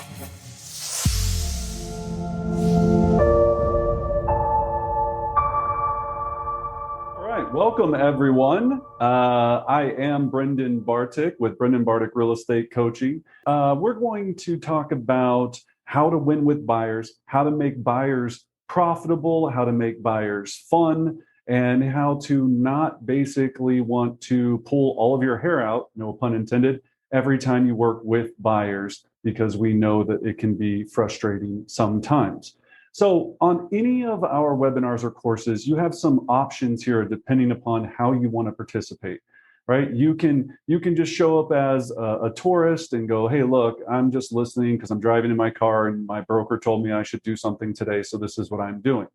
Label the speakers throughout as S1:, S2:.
S1: All right, welcome everyone. I am Brendan Bartik with Brendan Bartik Real Estate Coaching. We're going to talk about how to win with buyers, how to make buyers profitable, how to make buyers fun, and how to not basically want to pull all of your hair out, no pun intended, every time you work with buyers, because we know that it can be frustrating sometimes. So on any of our webinars or courses, you have some options here depending upon how you want to participate, right? You can just show up as a tourist and go, hey, look, I'm just listening because I'm driving in my car and my broker told me I should do something today, so this is what I'm doing.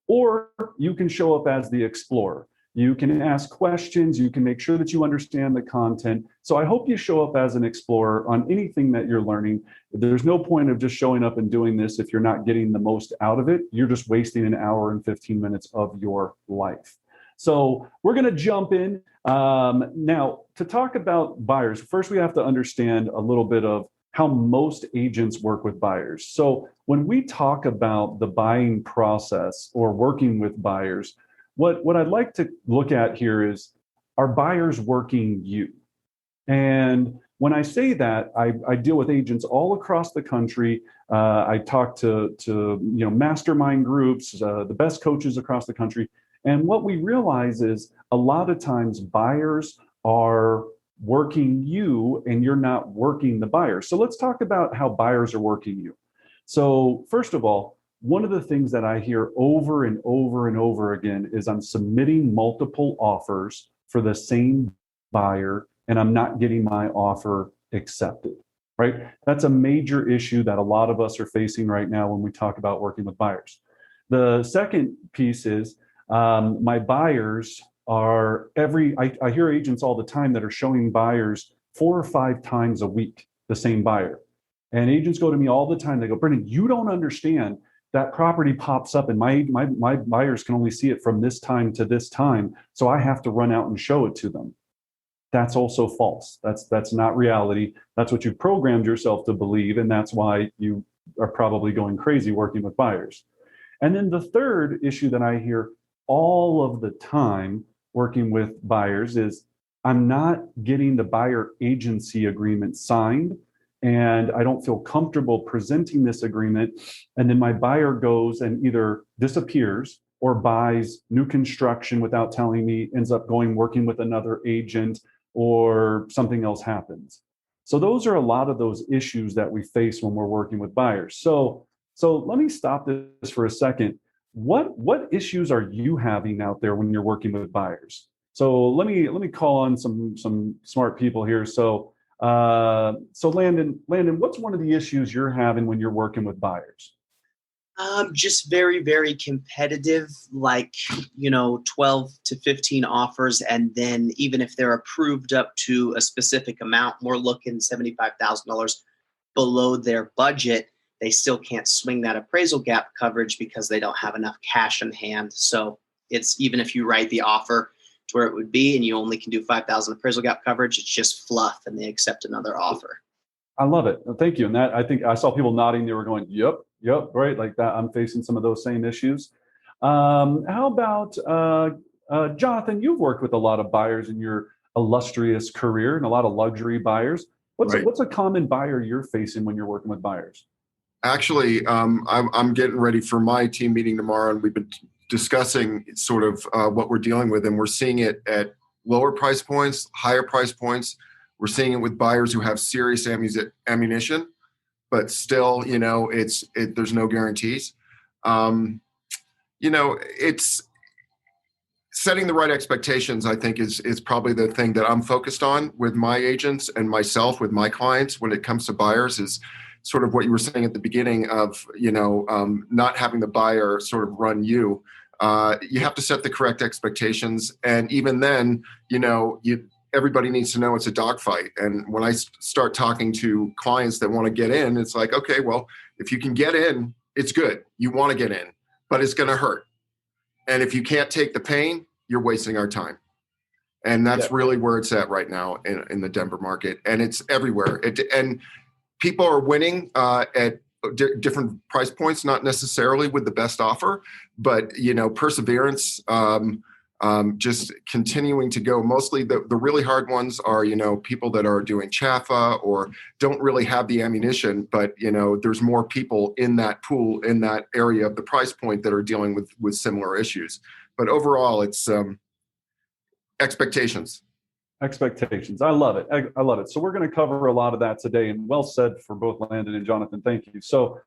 S1: Or you can show up as the explorer. You can ask questions. You can make sure that you understand the content. So I hope you show up as an explorer on anything that you're learning. There's no point of just showing up and doing this if you're not getting the most out of it. You're just wasting an hour and 15 minutes of your life. So we're going to jump in. Now, to talk about buyers, first we have to understand a little bit of how most agents work with buyers. So when we talk about the buying process or working with buyers, what I'd like to look at here is, are buyers working you? And when I say that, I deal with agents all across the country. I talk to mastermind groups, the best coaches across the country. And what we realize is a lot of times buyers are working you and you're not working the buyer. So let's talk about how buyers are working you. So first of all, one of the things that I hear over and over and over again is I'm submitting multiple offers for the same buyer and I'm not getting my offer accepted, right? That's a major issue that a lot of us are facing right now when we talk about working with buyers. The second piece is my buyers are I hear agents all the time that are showing buyers 4 or 5 times a week, the same buyer. And agents go to me all the time. They go, Brendan, you don't understand. That property pops up and my buyers can only see it from this time to this time. So I have to run out and show it to them. That's also false. That's not reality. That's what you programmed yourself to believe. And that's why you are probably going crazy working with buyers. And then the third issue that I hear all of the time working with buyers is I'm not getting the buyer agency agreement signed. And I don't feel comfortable presenting this agreement. And then my buyer goes and either disappears or buys new construction without telling me, ends up going working with another agent, or something else happens. So those are a lot of those issues that we face when we're working with buyers. So let me stop this for a second. What issues are you having out there when you're working with buyers? So let me call on some smart people here. So Landon, what's one of the issues you're having when you're working with buyers?
S2: Just very, very competitive, 12 to 15 offers. And then even if they're approved up to a specific amount, we're looking $75,000 below their budget, they still can't swing that appraisal gap coverage because they don't have enough cash in hand. So it's, even if you write the offer to where it would be and you only can do 5,000 appraisal gap coverage, it's just fluff and they accept another offer.
S1: I love it. Thank you. And that, I think I saw people nodding. They were going, yep, right. Like that. I'm facing some of those same issues. How about Jonathan? You've worked with a lot of buyers in your illustrious career and a lot of luxury buyers. What's a common buyer you're facing when you're working with buyers?
S3: Actually, I'm getting ready for my team meeting tomorrow, and we've been discussing sort of what we're dealing with, and we're seeing it at lower price points, higher price points. We're seeing it with buyers who have serious ammunition, but still, there's no guarantees. It's setting the right expectations, I think, is probably the thing that I'm focused on with my agents and myself with my clients when it comes to buyers, is sort of what you were saying at the beginning of, not having the buyer sort of run you. You have to set the correct expectations. And even then, everybody needs to know it's a dogfight. And when I start talking to clients that want to get in, it's like, okay, well, if you can get in, it's good. You want to get in, but it's going to hurt. And if you can't take the pain, you're wasting our time. And that's really where it's at right now in the Denver market. And it's everywhere. And people are winning at different price points, not necessarily with the best offer, but perseverance, just continuing to go. Mostly the really hard ones are people that are doing chaffa or don't really have the ammunition, but there's more people in that pool, in that area of the price point that are dealing with similar issues. But overall, it's expectations.
S1: Expectations. I love it. I love it. So we're going to cover a lot of that today, and well said for both Landon and Jonathan. Thank you. So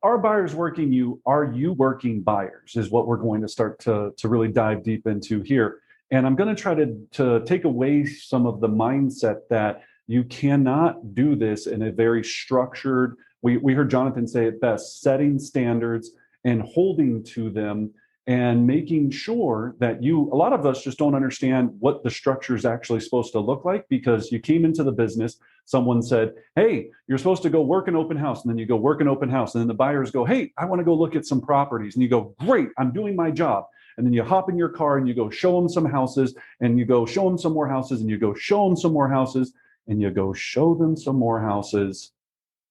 S1: are buyers working you? Are you working buyers? Is what we're going to start to really dive deep into here. And I'm going to try to take away some of the mindset that you cannot do this in a very structured. We heard Jonathan say it best: setting standards and holding to them, and making sure that a lot of us just don't understand what the structure is actually supposed to look like, because you came into the business, someone said, hey, you're supposed to go work an open house, and then you go work an open house, and then the buyers go, hey, I want to go look at some properties, and you go, great, I'm doing my job. And then you hop in your car and you go show them some houses, and you go show them some more houses, and you go show them some more houses, and you go show them some more houses,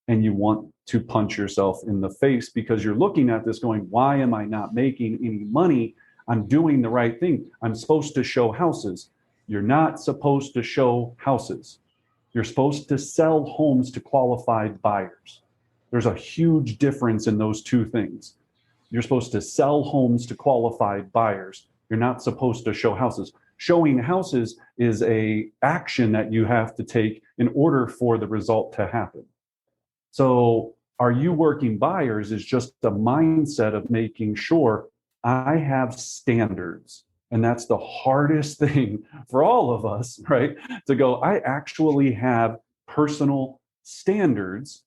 S1: and you want to punch yourself in the face because you're looking at this going, why am I not making any money? I'm doing the right thing. I'm supposed to show houses. You're not supposed to show houses. You're supposed to sell homes to qualified buyers. There's a huge difference in those two things. You're supposed to sell homes to qualified buyers. You're not supposed to show houses. Showing houses is an action that you have to take in order for the result to happen. So are you working buyers is just the mindset of making sure I have standards. And that's the hardest thing for all of us, right? To go, I actually have personal standards.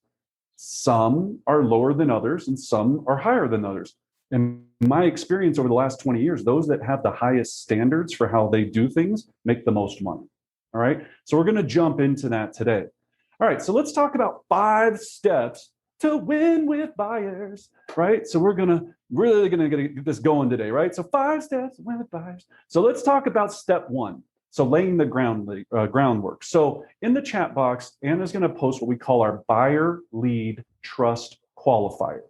S1: Some are lower than others and some are higher than others. In my experience over the last 20 years, those that have the highest standards for how they do things make the most money. All right. So we're going to jump into that today. All right, so let's talk about 5 steps to win with buyers, right? So we're really gonna get this going today, right? So 5 steps to win with buyers. So let's talk about step 1. So laying the groundwork. So in the chat box, Anna's gonna post what we call our buyer lead trust qualifier.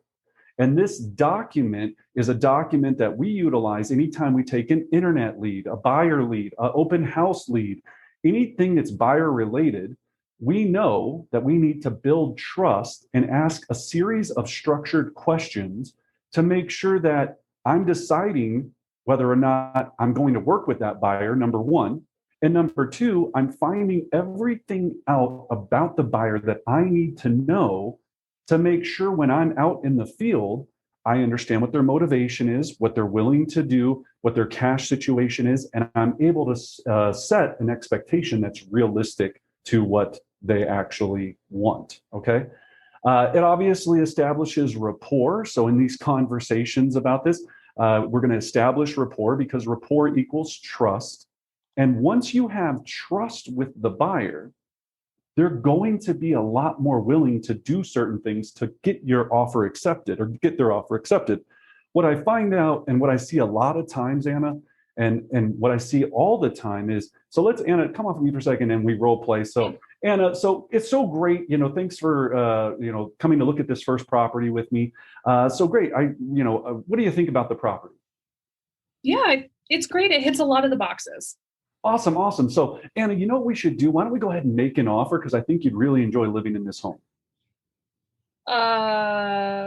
S1: And this document is a document that we utilize anytime we take an internet lead, a buyer lead, an open house lead, anything that's buyer related. We know that we need to build trust and ask a series of structured questions to make sure that I'm deciding whether or not I'm going to work with that buyer, number one. And number two, I'm finding everything out about the buyer that I need to know to make sure when I'm out in the field, I understand what their motivation is, what they're willing to do, what their cash situation is, and I'm able to set an expectation that's realistic to what they actually want, okay? It obviously establishes rapport. So in these conversations about this, we're going to establish rapport because rapport equals trust. And once you have trust with the buyer, they're going to be a lot more willing to do certain things to get your offer accepted or get their offer accepted. What I find out and what I see a lot of times, Anna, and what I see all the time is, so let's, Anna, come off of me for a second and we role play. So Anna, so it's so great, thanks for, coming to look at this first property with me. So great. What do you think about the property?
S4: Yeah, it's great. It hits a lot of the boxes.
S1: Awesome. So Anna, you know what we should do? Why don't we go ahead and make an offer? Because I think you'd really enjoy living in this home.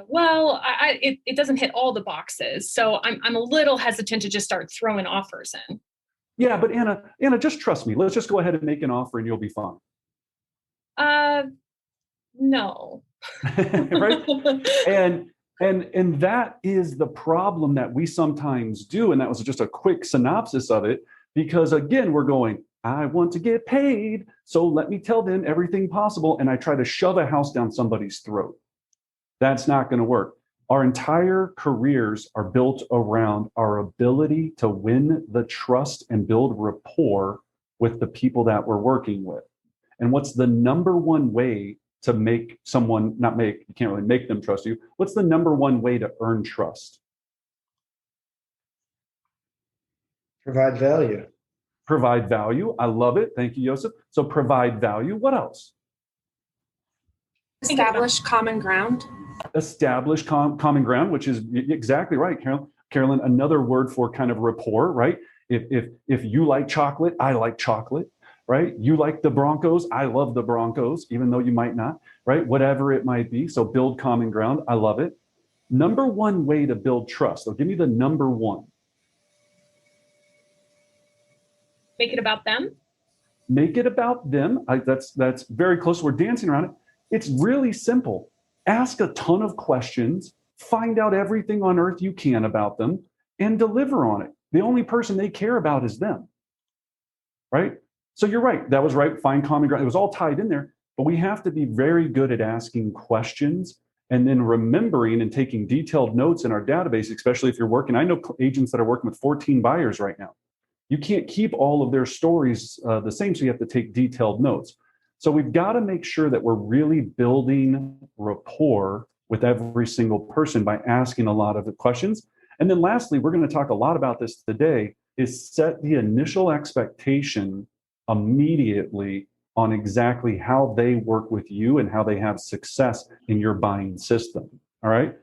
S4: Well, it doesn't hit all the boxes. So I'm a little hesitant to just start throwing offers in.
S1: Yeah, but Anna, just trust me. Let's just go ahead and make an offer and you'll be fine.
S4: No.
S1: Right? And that is the problem that we sometimes do. And that was just a quick synopsis of it. Because again, we're going, I want to get paid. So let me tell them everything possible. And I try to shove a house down somebody's throat. That's not going to work. Our entire careers are built around our ability to win the trust and build rapport with the people that we're working with. And what's the number one way to make someone, you can't really make them trust you. What's the number one way to earn trust?
S5: Provide value.
S1: Provide value. I love it. Thank you, Joseph. So provide value. What else?
S6: Establish common ground.
S1: Establish common ground, which is exactly right, Carolyn. Another word for kind of rapport, right? If you like chocolate, I like chocolate, right? You like the Broncos, I love the Broncos, even though you might not, right? Whatever it might be. So build common ground. I love it. Number one way to build trust. So give me the number one.
S4: Make it about them.
S1: Make it about them. That's very close. We're dancing around it. It's really simple. Ask a ton of questions, find out everything on earth you can about them, and deliver on it. The only person they care about is them, right? So you're right. That was right. Find common ground. It was all tied in there, but we have to be very good at asking questions and then remembering and taking detailed notes in our database, especially if you're working. I know agents that are working with 14 buyers right now. You can't keep all of their stories the same, so you have to take detailed notes. So we've got to make sure that we're really building rapport with every single person by asking a lot of the questions. And then lastly, we're going to talk a lot about this today, is set the initial expectation immediately on exactly how they work with you and how they have success in your buying system. All right.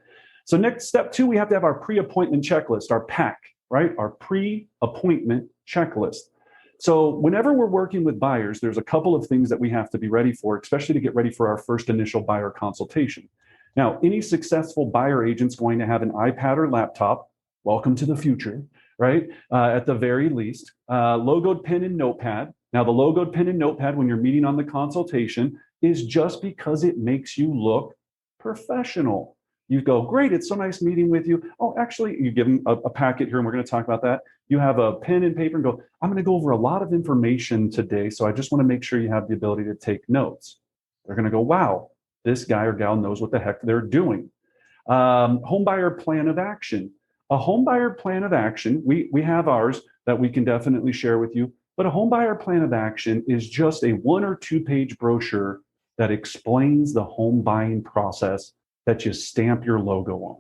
S1: So next, step 2, we have to have our pre-appointment checklist, our PAC, right? Our pre-appointment checklist. So whenever we're working with buyers, there's a couple of things that we have to be ready for, especially to get ready for our first initial buyer consultation. Now, any successful buyer agent's going to have an iPad or laptop. Welcome to the future, right? At the very least, logoed pen and notepad. Now, the logoed pen and notepad when you're meeting on the consultation is just because it makes you look professional. You go, great, it's so nice meeting with you. Oh, actually, you give them a packet here, and we're going to talk about that. You have a pen and paper and go, I'm going to go over a lot of information today, so I just want to make sure you have the ability to take notes. They're going to go, wow, this guy or gal knows what the heck they're doing. Home buyer plan of action. A home buyer plan of action, we have ours that we can definitely share with you, but a home buyer plan of action is just a 1 or 2 page brochure that explains the home buying process that you stamp your logo on.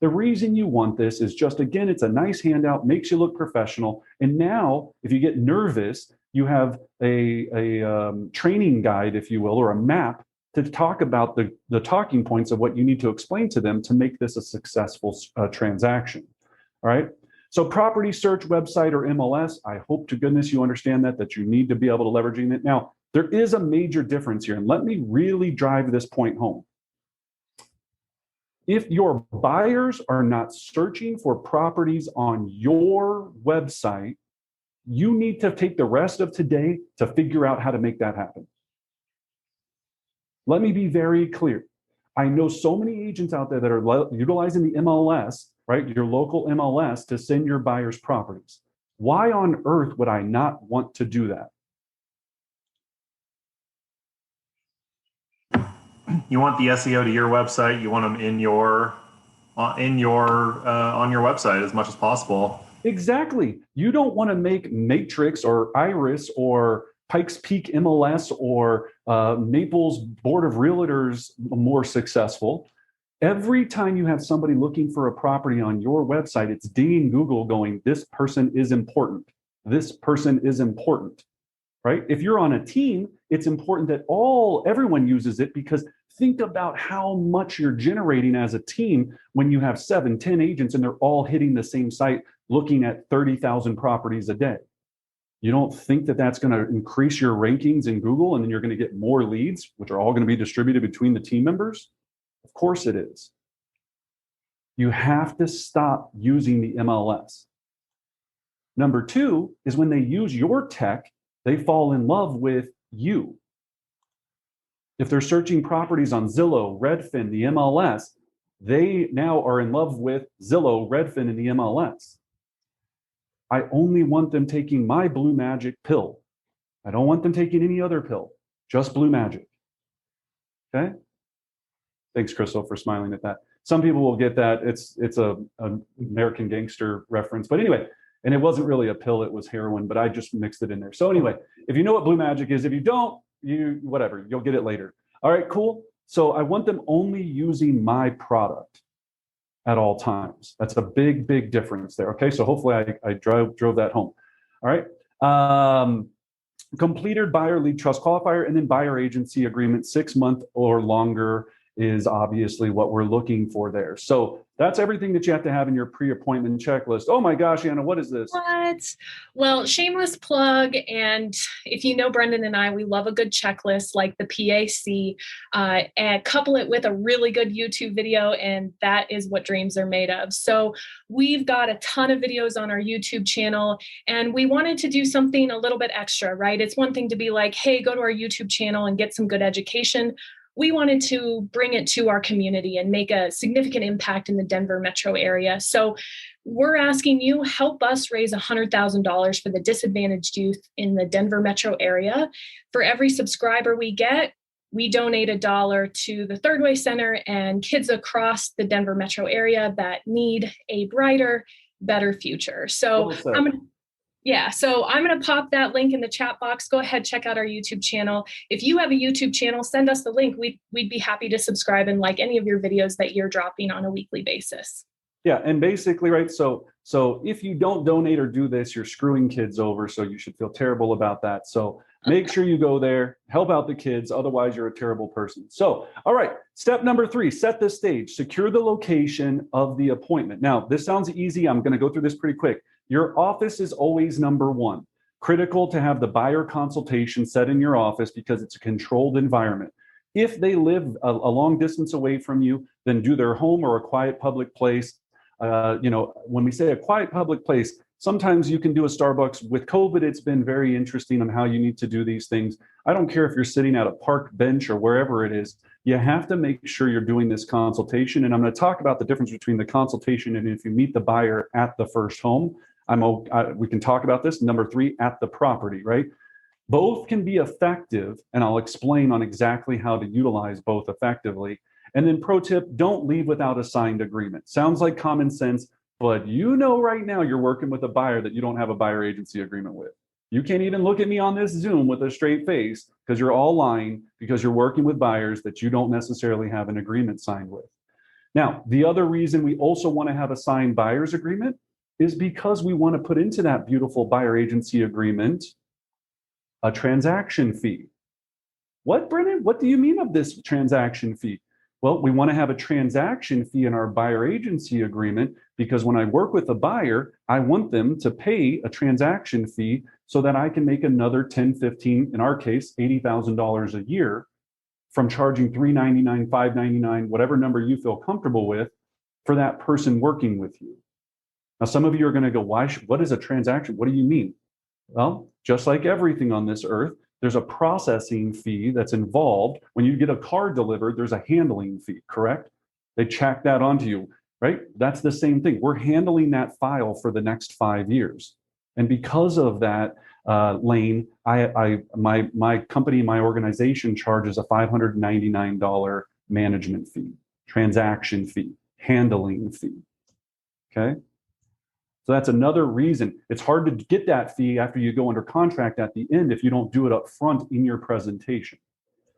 S1: The reason you want this is just, again, it's a nice handout, makes you look professional. And now, if you get nervous, you have a training guide, if you will, or a map to talk about the talking points of what you need to explain to them to make this a successful transaction. All right. So property search website or MLS, I hope to goodness you understand that you need to be able to leveraging it. Now, there is a major difference here, and let me really drive this point home. If your buyers are not searching for properties on your website, you need to take the rest of today to figure out how to make that happen. Let me be very clear. I know so many agents out there that are utilizing the MLS, right, your local MLS, to send your buyers properties. Why on earth would I not want to do that?
S7: You want the SEO to your website. You want them on your website as much as possible.
S1: Exactly. You don't want to make Matrix or Iris or Pikes Peak MLS or Naples Board of Realtors more successful. Every time you have somebody looking for a property on your website, it's dinging Google going, this person is important. This person is important, right? If you're on a team, it's important that everyone uses it, because think about how much you're generating as a team when you have 7, 10 agents and they're all hitting the same site looking at 30,000 properties a day. You don't think that that's going to increase your rankings in Google and then you're going to get more leads, which are all going to be distributed between the team members? Of course it is. You have to stop using the MLS. Number 2 is when they use your tech, they fall in love with you. If they're searching properties on Zillow, Redfin, the MLS, they now are in love with Zillow, Redfin, and the MLS. I only want them taking my Blue Magic pill. I don't want them taking any other pill, just Blue Magic. Okay? Thanks, Crystal, for smiling at that. Some people will get that. It's a American Gangster reference. But anyway, and it wasn't really a pill, it was heroin, but I just mixed it in there. So anyway, if you know what Blue Magic is, if you don't, whatever, you'll get it later. All right, cool. So I want them only using my product at all times. That's a big, big difference there. Okay, so hopefully I drove that home. All right. completed buyer lead trust qualifier, and then buyer agency agreement, 6 month or longer is obviously what we're looking for there. So that's everything that you have to have in your pre-appointment checklist. Oh my gosh, Anna, what is this?
S4: What? Well, shameless plug. And if you know Brendan and I, we love a good checklist like the PAC, and couple it with a really good YouTube video. And that is what dreams are made of. So we've got a ton of videos on our YouTube channel, and we wanted to do something a little bit extra, right? It's one thing to be like, hey, go to our YouTube channel and get some good education. We wanted to bring it to our community and make a significant impact in the Denver metro area. So we're asking you, help us raise $100,000 for the disadvantaged youth in the Denver metro area. For every subscriber we get, we donate $1 to the Third Way Center and kids across the Denver metro area that need a brighter, better future. So I'm going to pop that link in the chat box. Go ahead, check out our YouTube channel. If you have a YouTube channel, send us the link. We'd be happy to subscribe and like any of your videos that you're dropping on a weekly basis.
S1: Yeah, and basically, right, so if you don't donate or do this, you're screwing kids over, so you should feel terrible about that. So make sure you go there, help out the kids, otherwise you're a terrible person. So, all right, step number 3, set the stage, secure the location of the appointment. Now, this sounds easy. I'm going to go through this pretty quick. Your office is always number 1. Critical to have the buyer consultation set in your office because it's a controlled environment. If they live a long distance away from you, then do their home or a quiet public place. When we say a quiet public place, sometimes you can do a Starbucks. With COVID, it's been very interesting on how you need to do these things. I don't care if you're sitting at a park bench or wherever it is, you have to make sure you're doing this consultation. And I'm going to talk about the difference between the consultation and if you meet the buyer at the first home. We can talk about this. Number 3, at the property, right? Both can be effective, and I'll explain on exactly how to utilize both effectively. And then pro tip, don't leave without a signed agreement. Sounds like common sense, but you know right now you're working with a buyer that you don't have a buyer agency agreement with. You can't even look at me on this Zoom with a straight face because you're all lying because you're working with buyers that you don't necessarily have an agreement signed with. Now, the other reason we also want to have a signed buyer's agreement is because we want to put into that beautiful buyer agency agreement a transaction fee. What, Brennan? What do you mean of this transaction fee? Well, we want to have a transaction fee in our buyer agency agreement because when I work with a buyer, I want them to pay a transaction fee so that I can make another 10, 15, in our case, $80,000 a year from charging $399, $599, whatever number you feel comfortable with for that person working with you. Now, some of you are going to go, what is a transaction? What do you mean? Well, just like everything on this earth, there's a processing fee that's involved. When you get a car delivered, there's a handling fee, correct? They check that onto you, right? That's the same thing. We're handling that file for the next 5 years. And because of that, Lane, my company, my organization charges a $599 management fee, transaction fee, handling fee, okay? So that's another reason. It's hard to get that fee after you go under contract at the end if you don't do it up front in your presentation.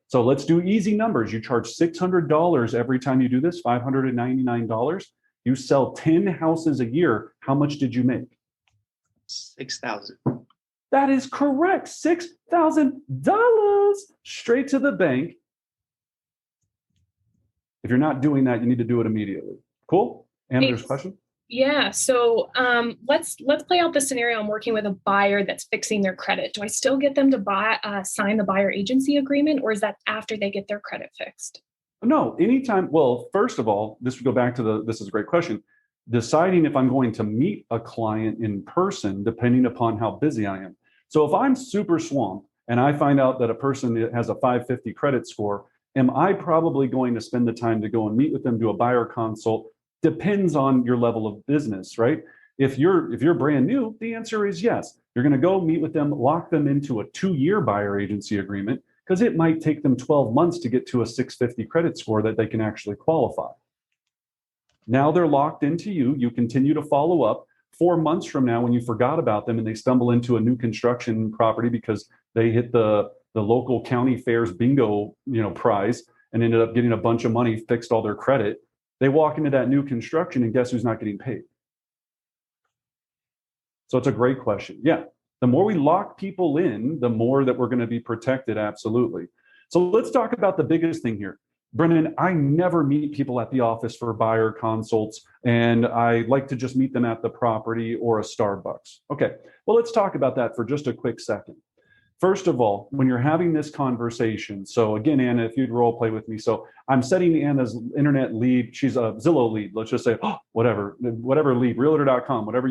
S1: So let's do easy numbers. You charge $600 every time you do this, $599. You sell 10 houses a year. How much did you make?
S2: $6,000.
S1: That is correct. $6,000 straight to the bank. If you're not doing that, you need to do it immediately. Cool? Anna, there's a question?
S4: Yeah. So let's play out the scenario. I'm working with a buyer that's fixing their credit. Do I still get them to sign the buyer agency agreement, or is that after they get their credit fixed?
S1: No, anytime. Well, first of all, this would go back to this is a great question. Deciding if I'm going to meet a client in person, depending upon how busy I am. So if I'm super swamped and I find out that a person that has a 550 credit score, am I probably going to spend the time to go and meet with them, do a buyer consult? Depends on your level of business, right? If you're brand new, the answer is yes. You're going to go meet with them, lock them into a 2-year buyer agency agreement because it might take them 12 months to get to a 650 credit score that they can actually qualify. Now they're locked into you. You continue to follow up. 4 months from now, when you forgot about them and they stumble into a new construction property because they hit the local county fairs bingo, prize and ended up getting a bunch of money, fixed all their credit. They walk into that new construction and guess who's not getting paid? So it's a great question. Yeah. The more we lock people in, the more that we're going to be protected. Absolutely. So let's talk about the biggest thing here. Brendan, I never meet people at the office for buyer consults, and I like to just meet them at the property or a Starbucks. Okay, well, let's talk about that for just a quick second. First of all, when you're having this conversation, so again, Anna, if you'd role play with me. So I'm setting Anna's internet lead. She's a Zillow lead. Let's just say, whatever lead, realtor.com, whatever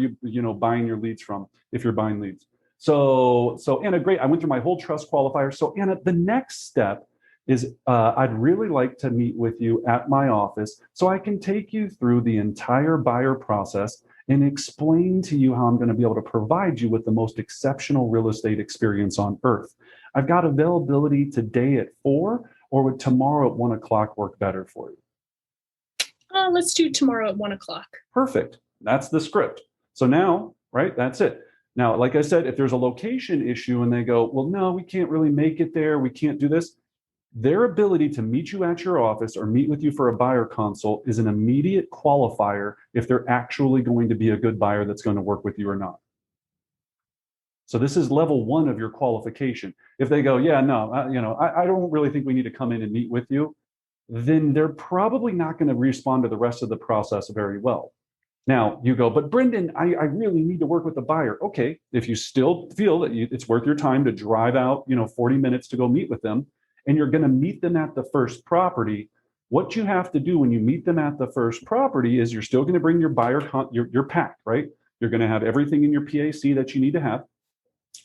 S1: buying your leads from, if you're buying leads. So Anna, great. I went through my whole trust qualifier. So Anna, the next step is I'd really like to meet with you at my office so I can take you through the entire buyer process and explain to you how I'm going to be able to provide you with the most exceptional real estate experience on earth. I've got availability today at 4, or would tomorrow at 1 o'clock work better for you?
S4: Let's do tomorrow at 1 o'clock.
S1: Perfect. That's the script. So now, right, that's it. Now, like I said, if there's a location issue and they go, well, no, we can't really make it there, we can't do this, their ability to meet you at your office or meet with you for a buyer consult is an immediate qualifier if they're actually going to be a good buyer that's going to work with you or not. So this is level 1 of your qualification. If they go, yeah, no, I don't really think we need to come in and meet with you, then they're probably not going to respond to the rest of the process very well. Now you go, but Brendan, I really need to work with the buyer. Okay, if you still feel that it's worth your time to drive out, 40 minutes to go meet with them, and you're going to meet them at the first property, what you have to do when you meet them at the first property is you're still going to bring your buyer, your pack, right? You're going to have everything in your PAC that you need to have.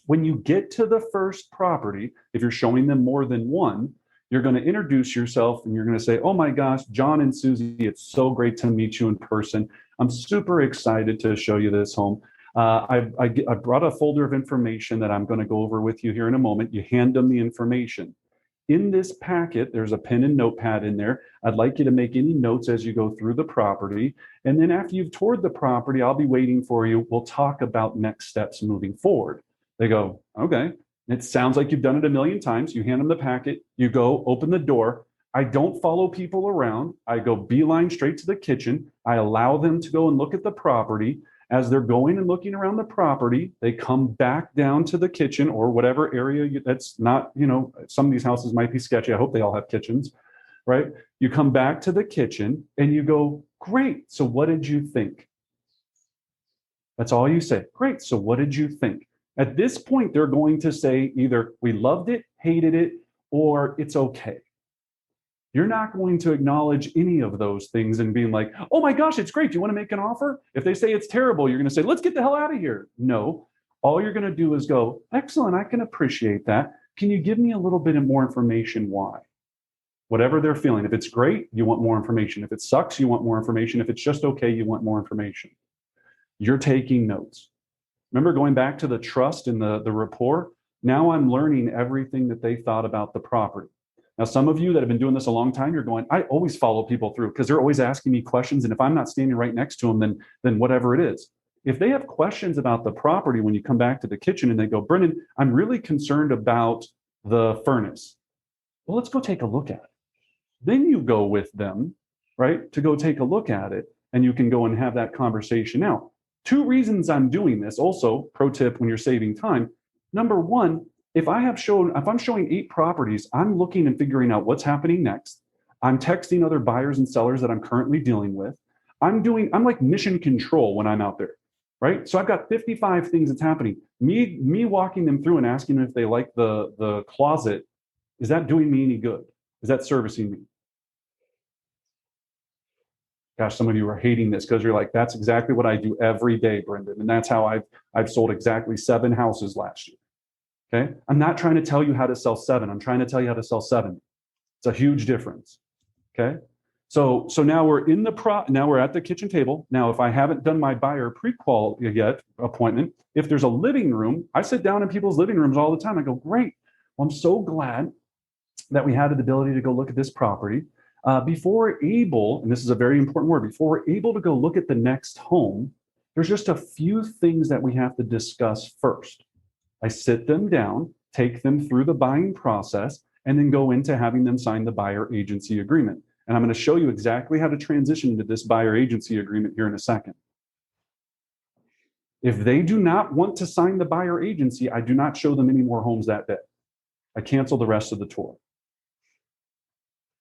S1: When you get to the first property, if you're showing them more than one, you're going to introduce yourself and you're going to say, oh my gosh, John and Susie, it's so great to meet you in person. I'm super excited to show you this home. I brought a folder of information that I'm going to go over with you here in a moment. You hand them the information. In this packet, there's a pen and notepad in there. I'd like you to make any notes as you go through the property. And then after you've toured the property, I'll be waiting for you. We'll talk about next steps moving forward. They go, okay, it sounds like you've done it a million times. You hand them the packet, you go open the door. I don't follow people around. I go beeline straight to the kitchen. I allow them to go and look at the property. As they're going and looking around the property, they come back down to the kitchen or whatever area that's not, some of these houses might be sketchy. I hope they all have kitchens, right? You come back to the kitchen and you go, great. So what did you think? That's all you say. Great. So what did you think? At this point, they're going to say either we loved it, hated it, or it's okay. You're not going to acknowledge any of those things and being like, oh my gosh, it's great. Do you want to make an offer? If they say it's terrible, you're going to say, let's get the hell out of here. No, all you're going to do is go, excellent, I can appreciate that. Can you give me a little bit more information why? Whatever they're feeling. If it's great, you want more information. If it sucks, you want more information. If it's just okay, you want more information. You're taking notes. Remember going back to the trust and the rapport? Now I'm learning everything that they thought about the property. Now, some of you that have been doing this a long time, you're going, I always follow people through because they're always asking me questions. And if I'm not standing right next to them, then whatever it is. If they have questions about the property when you come back to the kitchen and they go, Brendan, I'm really concerned about the furnace. Well, let's go take a look at it. Then you go with them, right, to go take a look at it. And you can go and have that conversation. Now, 2 reasons I'm doing this. Also, pro tip when you're saving time. Number 1, if I'm showing 8 properties, I'm looking and figuring out what's happening next. I'm texting other buyers and sellers that I'm currently dealing with. I'm like mission control when I'm out there, right? So I've got 55 things that's happening. Me walking them through and asking them if they like the closet, is that doing me any good? Is that servicing me? Gosh, some of you are hating this because you're like, that's exactly what I do every day, Brendan. And that's how I've sold exactly 7 houses last year. Okay. I'm not trying to tell you how to sell 7. I'm trying to tell you how to sell 70. It's a huge difference. Okay. So now we're now we're at the kitchen table. Now, if I haven't done my buyer pre-qual yet appointment, if there's a living room, I sit down in people's living rooms all the time. I go, great. Well, I'm so glad that we had the ability to go look at this property. Before we're able, and this is a very important word, before we're able to go look at the next home, there's just a few things that we have to discuss first. I sit them down, take them through the buying process, and then go into having them sign the buyer agency agreement. And I'm going to show you exactly how to transition into this buyer agency agreement here in a second. If they do not want to sign the buyer agency, I do not show them any more homes that day. I cancel the rest of the tour.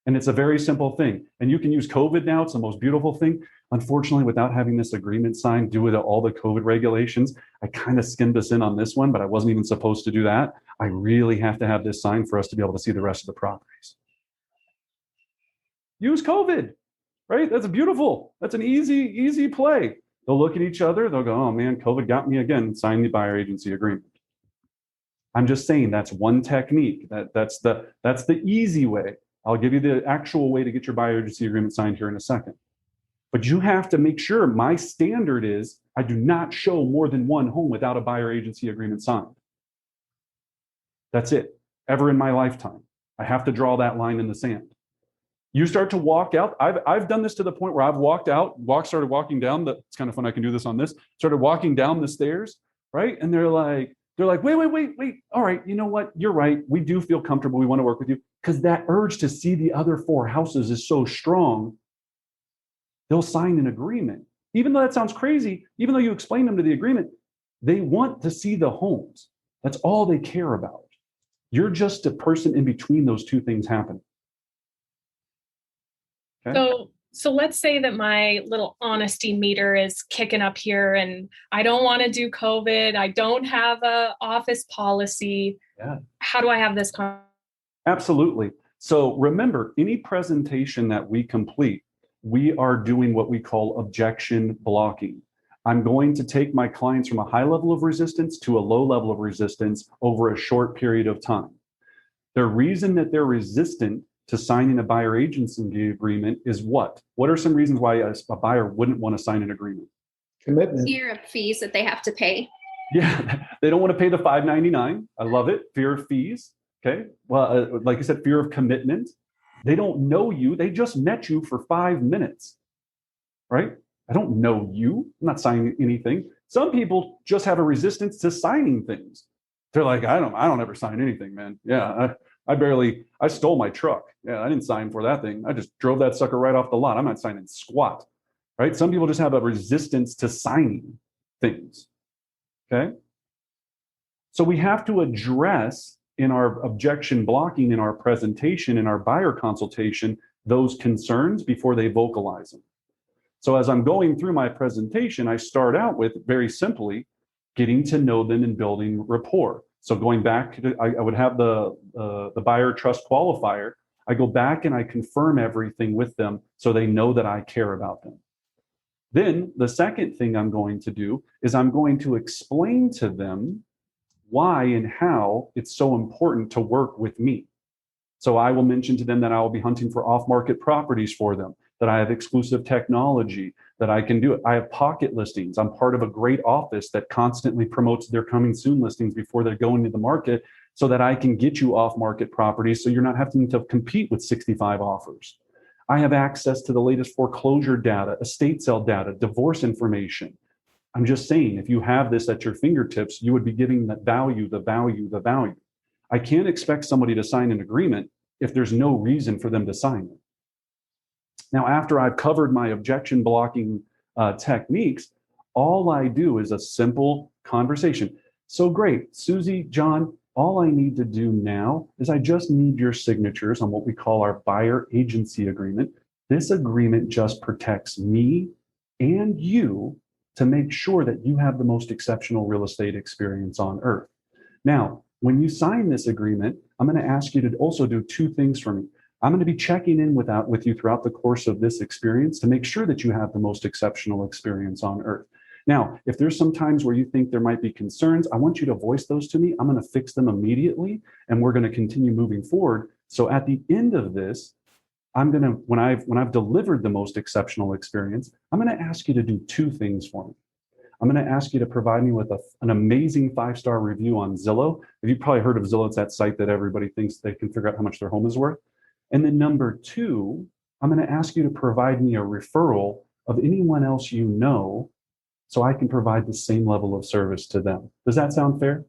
S1: And it's a very simple thing. And you can use COVID now. It's the most beautiful thing. Unfortunately, without having this agreement signed, due to all the COVID regulations, I kind of skimmed us in on this one, but I wasn't even supposed to do that. I really have to have this signed for us to be able to see the rest of the properties. Use COVID, right? That's beautiful. That's an easy play. They'll look at each other. They'll go, oh man, COVID got me again. Sign the buyer agency agreement. I'm just saying that's one technique. That's the easy way. I'll give you the actual way to get your buyer agency agreement signed here in a second. But you have to make sure my standard is I do not show more than one home without a buyer agency agreement signed. That's it. Ever in my lifetime. I have to draw that line in the sand. You start to walk out. I've done this to the point where I've walked out, started walking down it's kind of fun. I can do this on this. Started walking down the stairs, right? And they're like, wait. All right, you know what? You're right. We do feel comfortable. We want to work with you. Because that urge to see the other 4 houses is so strong, they'll sign an agreement. Even though that sounds crazy, even though you explain them to the agreement, they want to see the homes. That's all they care about. You're just a person in between those two things happening. Okay?
S4: So let's say that my little honesty meter is kicking up here and I don't want to do COVID. I don't have a office policy.
S1: Yeah.
S4: How do I have this conversation?
S1: Absolutely. So remember, any presentation that we complete, we are doing what we call objection blocking. I'm going to take my clients from a high level of resistance to a low level of resistance over a short period of time. The reason that they're resistant to signing a buyer agency agreement is what? What are some reasons why a buyer wouldn't want to sign an agreement?
S5: Commitment.
S6: Fear of fees that they have to pay.
S1: Yeah, they don't want to pay the $5.99. I love it. Fear of fees. Okay. Well, like I said, fear of commitment. They don't know you. They just met you for 5 minutes, right? I don't know you. I'm not signing anything. Some people just have a resistance to signing things. They're like, I don't ever sign anything, man. Yeah, I stole my truck. Yeah, I didn't sign for that thing. I just drove that sucker right off the lot. I'm not signing squat, right? Some people just have a resistance to signing things, okay? So we have to address in our objection blocking, in our presentation, in our buyer consultation, those concerns before they vocalize them. So as I'm going through my presentation, I start out with very simply getting to know them and building rapport. So going back to, I would have the buyer trust qualifier. I go back and I confirm everything with them so they know that I care about them. Then the second thing I'm going to do is I'm going to explain to them why and how it's so important to work with me. So I will mention to them that I will be hunting for off-market properties for them, that I have exclusive technology, that I can do it. I have pocket listings. I'm part of a great office that constantly promotes their coming soon listings before they're going to the market so that I can get you off-market properties so you're not having to compete with 65 offers. I have access to the latest foreclosure data, estate sale data, divorce information. I'm just saying, if you have this at your fingertips, you would be giving the value. I can't expect somebody to sign an agreement if there's no reason for them to sign it. Now, after I've covered my objection blocking techniques, all I do is a simple conversation. So great, Susie, John, all I need to do now is I just need your signatures on what we call our buyer agency agreement. This agreement just protects me and you to make sure that you have the most exceptional real estate experience on earth. Now, when you sign this agreement, I'm going to ask you to also do 2 things for me. I'm going to be checking in with you throughout the course of this experience to make sure that you have the most exceptional experience on earth. Now, if there's some times where you think there might be concerns, I want you to voice those to me. I'm going to fix them immediately, and we're going to continue moving forward. So at the end of this, I'm going to, when I've delivered the most exceptional experience, I'm going to ask you to do 2 things for me. I'm going to ask you to provide me with an amazing 5-star review on Zillow. You've probably heard of Zillow. It's that site that everybody thinks they can figure out how much their home is worth. And then number 2, I'm going to ask you to provide me a referral of anyone else you know so I can provide the same level of service to them. Does that sound fair?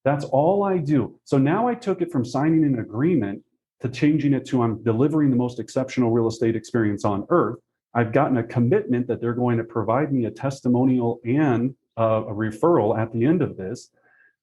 S1: That's all I do. So now I took it from signing an agreement to changing it to I'm delivering the most exceptional real estate experience on earth. I've gotten a commitment that they're going to provide me a testimonial and a referral at the end of this.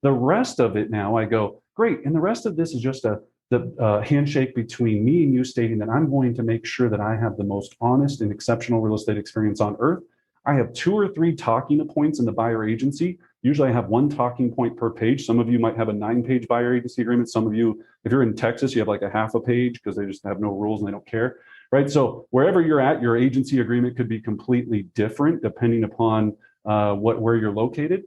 S1: The rest of it now I go, great. And the rest of this is just the handshake between me and you stating that I'm going to make sure that I have the most honest and exceptional real estate experience on earth. I have 2 or 3 talking points in the buyer agency. Usually I have 1 talking point per page. Some of you might have a 9-page buyer agency agreement. Some of you, if you're in Texas, you have like a half a page because they just have no rules and they don't care, right? So wherever you're at, your agency agreement could be completely different depending upon where you're located.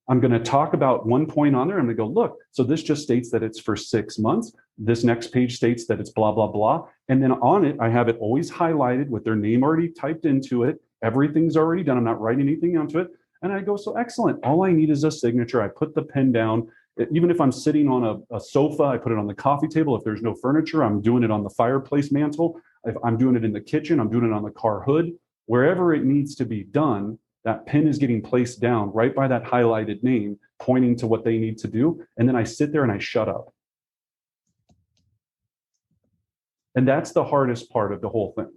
S1: I'm going to talk about 1 point on there. I'm going to go, look, so this just states that it's for 6 months. This next page states that it's blah, blah, blah. And then on it, I have it always highlighted with their name already typed into it. Everything's already done. I'm not writing anything onto it. And I go, so excellent. All I need is a signature. I put the pen down. Even if I'm sitting on a sofa, I put it on the coffee table. If there's no furniture, I'm doing it on the fireplace mantle. If I'm doing it in the kitchen, I'm doing it on the car hood. Wherever it needs to be done, that pen is getting placed down right by that highlighted name, pointing to what they need to do. And then I sit there and I shut up. And that's the hardest part of the whole thing.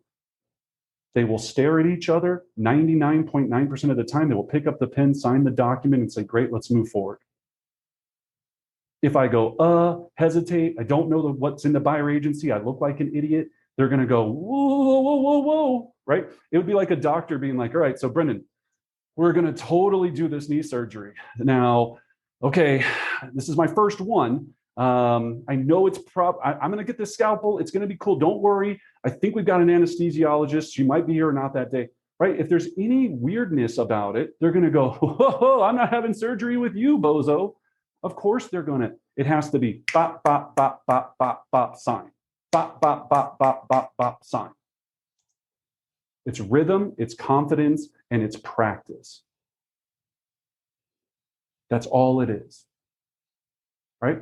S1: They will stare at each other 99.9% of the time. They will pick up the pen, sign the document, and say, great, let's move forward. If I go, hesitate, I don't know what's in the buyer agency, I look like an idiot, they're going to go, whoa, whoa, whoa, whoa, right? It would be like a doctor being like, all right, so Brendan, we're going to totally do this knee surgery. Now, okay, this is my first one. I know it's I'm going to get this scalpel. It's going to be cool. Don't worry. I think we've got an anesthesiologist. She might be here or not that day, right? If there's any weirdness about it, they're going to go, whoa, I'm not having surgery with you, bozo. Of course they're going to. It has to be bop, bop, bop, bop, bop, bop, sign. Bop, bop, bop, bop, bop, bop, sign. It's rhythm, it's confidence, and it's practice. That's all it is, right?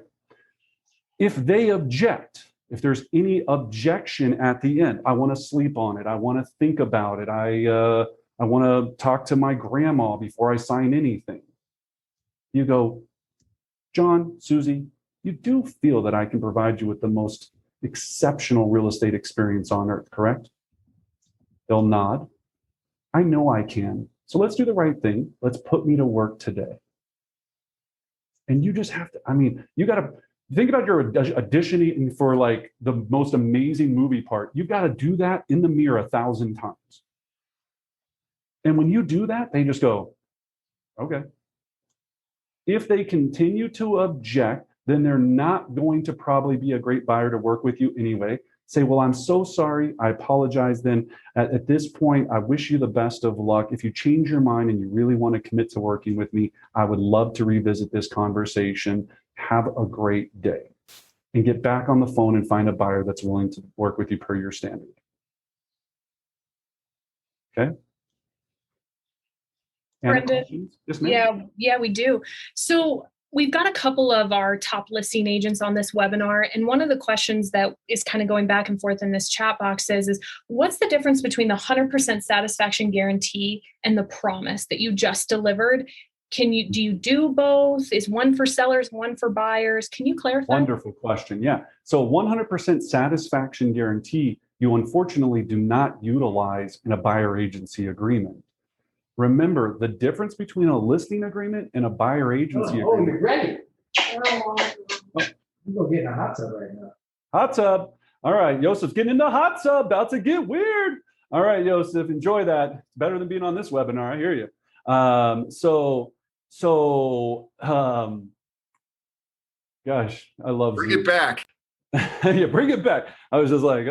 S1: If they object, if there's any objection at the end, I want to sleep on it, I want to think about it, I want to talk to my grandma before I sign anything. You go, John, Susie, you do feel that I can provide you with the most exceptional real estate experience on earth, correct? They'll nod. I know I can. So let's do the right thing. Let's put me to work today. And you just have to, you got to think about your auditioning for like the most amazing movie part. You've got to do that in the mirror 1,000 times. And when you do that, they just go, okay. If they continue to object, then they're not going to probably be a great buyer to work with you anyway. Say, well, I'm so sorry. I apologize. Then at this point, I wish you the best of luck. If you change your mind and you really want to commit to working with me, I would love to revisit this conversation. Have a great day. And get back on the phone and find a buyer that's willing to work with you per your standard. Okay?
S4: Brendan, yeah, we do. So we've got a couple of our top listing agents on this webinar. And one of the questions that is kind of going back and forth in this chat box is what's the difference between the 100% satisfaction guarantee and the promise that you just delivered? Do you do both? Is one for sellers, one for buyers? Can you clarify?
S1: Wonderful question. Yeah. So 100% satisfaction guarantee, you unfortunately do not utilize in a buyer agency agreement. Remember, the difference between a listing agreement and a buyer agency agreement.
S5: You're ready. I'm going to get in a hot tub right now.
S1: Hot tub. All right, Josep's getting in the hot tub. About to get weird. All right, Joseph, enjoy that. It's better than being on this webinar. I hear you. Gosh, I love
S3: Bring it back.
S1: Yeah, bring it back. I was just like,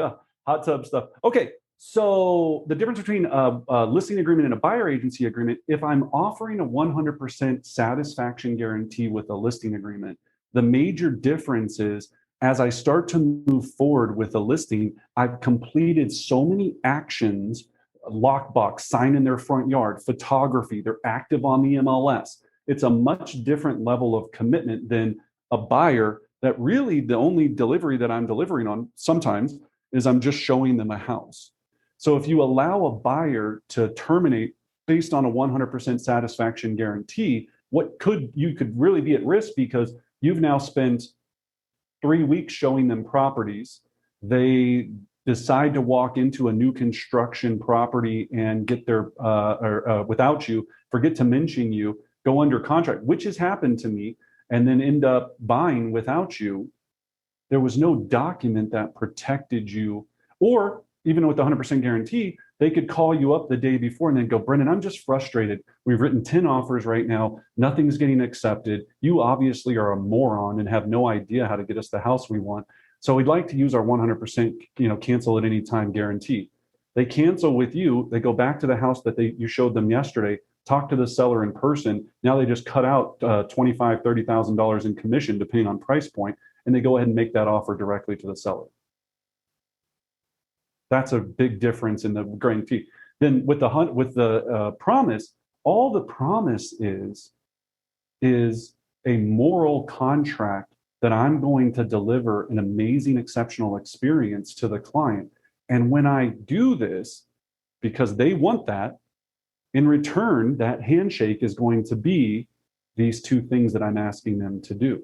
S1: hot tub stuff. Okay. So the difference between a listing agreement and a buyer agency agreement, if I'm offering a 100% satisfaction guarantee with a listing agreement, the major difference is as I start to move forward with a listing, I've completed so many actions, lockbox, sign in their front yard, photography, they're active on the MLS. It's a much different level of commitment than a buyer that really the only delivery that I'm delivering on sometimes is I'm just showing them a house. So if you allow a buyer to terminate based on a 100% satisfaction guarantee, you could really be at risk because you've now spent 3 weeks showing them properties. They decide to walk into a new construction property and get their without you, forget to mention you, go under contract, which has happened to me, and then end up buying without you, there was no document that protected you. Or even with 100% guarantee, they could call you up the day before and then go, Brendan, I'm just frustrated. We've written 10 offers right now. Nothing's getting accepted. You obviously are a moron and have no idea how to get us the house we want. So we'd like to use our 100%, cancel at any time guarantee. They cancel with you. They go back to the house that you showed them yesterday, talk to the seller in person. Now they just cut out $25,000, $30,000 in commission, depending on price point, and they go ahead and make that offer directly to the seller. That's a big difference in the guarantee. Then with the promise, all the promise is a moral contract that I'm going to deliver an amazing, exceptional experience to the client. And when I do this, because they want that, in return, that handshake is going to be these two things that I'm asking them to do.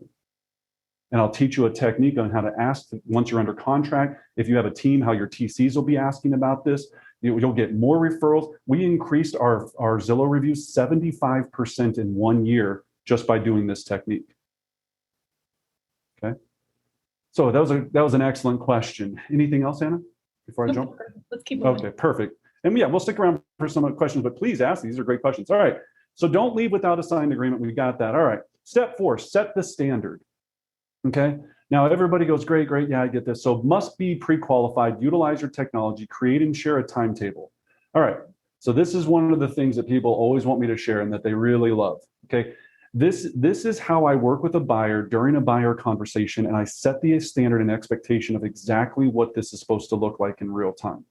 S1: And I'll teach you a technique on how to ask once you're under contract. If you have a team, how your TCs will be asking about this. You'll get more referrals. We increased our Zillow reviews 75% in 1 year just by doing this technique. Okay. So that was an excellent question. Anything else, Anna, before I jump?
S4: Let's keep moving.
S1: Okay, perfect. And yeah, we'll stick around for some questions, but please ask. These are great questions. All right. So don't leave without a signed agreement. We got that. All right. Step 4, set the standard. Okay. Now everybody goes, great. Yeah, I get this. So must be pre-qualified, utilize your technology, create and share a timetable. All right. So this is one of the things that people always want me to share and that they really love. Okay. This is how I work with a buyer during a buyer conversation, and I set the standard and expectation of exactly what this is supposed to look like in real time.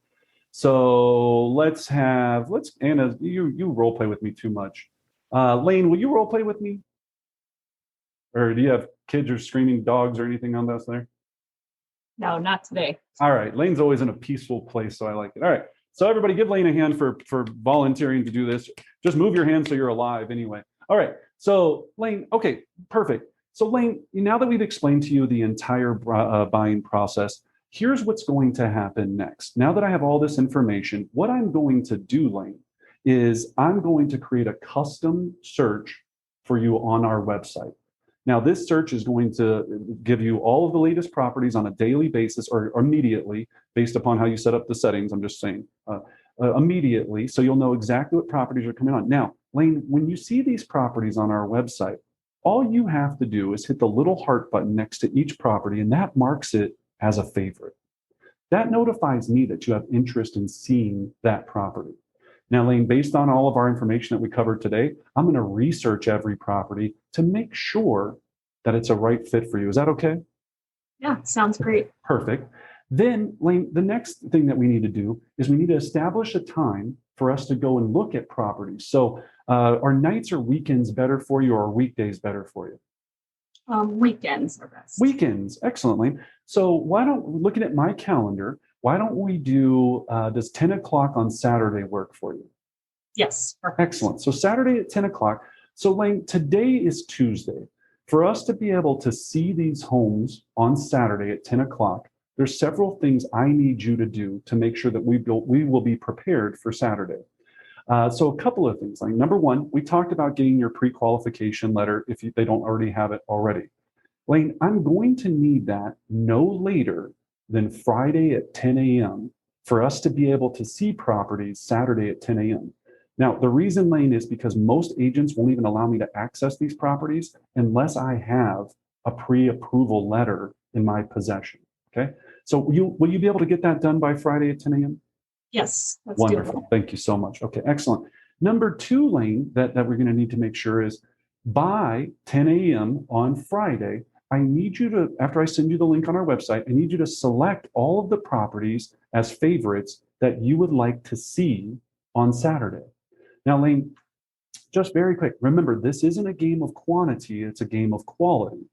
S1: So let's Anna, you role play with me too much. Lane, will you role play with me? Or do you have kids or screaming dogs or anything on this there?
S8: No, not today.
S1: All right. Lane's always in a peaceful place, so I like it. All right. So everybody give Lane a hand for volunteering to do this. Just move your hand so you're alive anyway. All right. So Lane, okay, perfect. So Lane, now that we've explained to you the entire buying process, here's what's going to happen next. Now that I have all this information, what I'm going to do, Lane, is I'm going to create a custom search for you on our website. Now, this search is going to give you all of the latest properties on a daily basis or immediately based upon how you set up the settings. I'm just saying immediately. So you'll know exactly what properties are coming on. Now, Lane, when you see these properties on our website, all you have to do is hit the little heart button next to each property, and that marks it as a favorite. That notifies me that you have interest in seeing that property. Now, Lane, based on all of our information that we covered today, I'm going to research every property to make sure that it's a right fit for you. Is that okay?
S8: Yeah, sounds great.
S1: Perfect. Then, Lane, the next thing that we need to do is we need to establish a time for us to go and look at properties. So are nights or weekends better for you, or are weekdays better for you?
S8: Weekends are best.
S1: Weekends, excellent, Lane. So looking at my calendar, why don't we do, does 10 o'clock on Saturday work for you?
S8: Yes. Perfect.
S1: Excellent. So Saturday at 10 o'clock. So Lane, today is Tuesday. For us to be able to see these homes on Saturday at 10 o'clock, there's several things I need you to do to make sure that we will be prepared for Saturday. So a couple of things. Like number one, we talked about getting your pre-qualification letter if they don't already have it already. Lane, I'm going to need that no later than Friday at 10 a.m. for us to be able to see properties Saturday at 10 a.m. Now, the reason, Lane, is because most agents won't even allow me to access these properties unless I have a pre-approval letter in my possession. Okay. So will you be able to get that done by Friday at 10 a.m.?
S8: Yes. That's
S1: Wonderful.
S8: doable.
S1: Thank you so much. Okay, excellent. Number two, Lane, that we're going to need to make sure is by 10 a.m. on Friday, I need you to, after I send you the link on our website, I need you to select all of the properties as favorites that you would like to see on Saturday. Now, Lane, just very quick, remember, this isn't a game of quantity, it's a game of quality.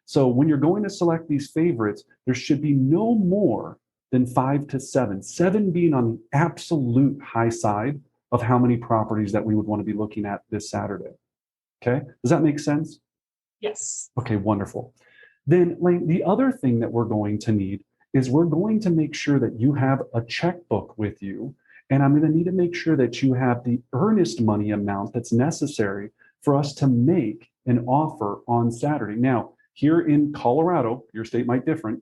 S1: So when you're going to select these favorites, there should be no more than 5 to 7, 7 being on the absolute high side of how many properties that we would want to be looking at this Saturday. Okay, does that make sense?
S8: Yes.
S1: Okay, wonderful. Then, Lane, the other thing that we're going to need is we're going to make sure that you have a checkbook with you, and I'm going to need to make sure that you have the earnest money amount that's necessary for us to make an offer on Saturday. Now, here in Colorado, your state might differ,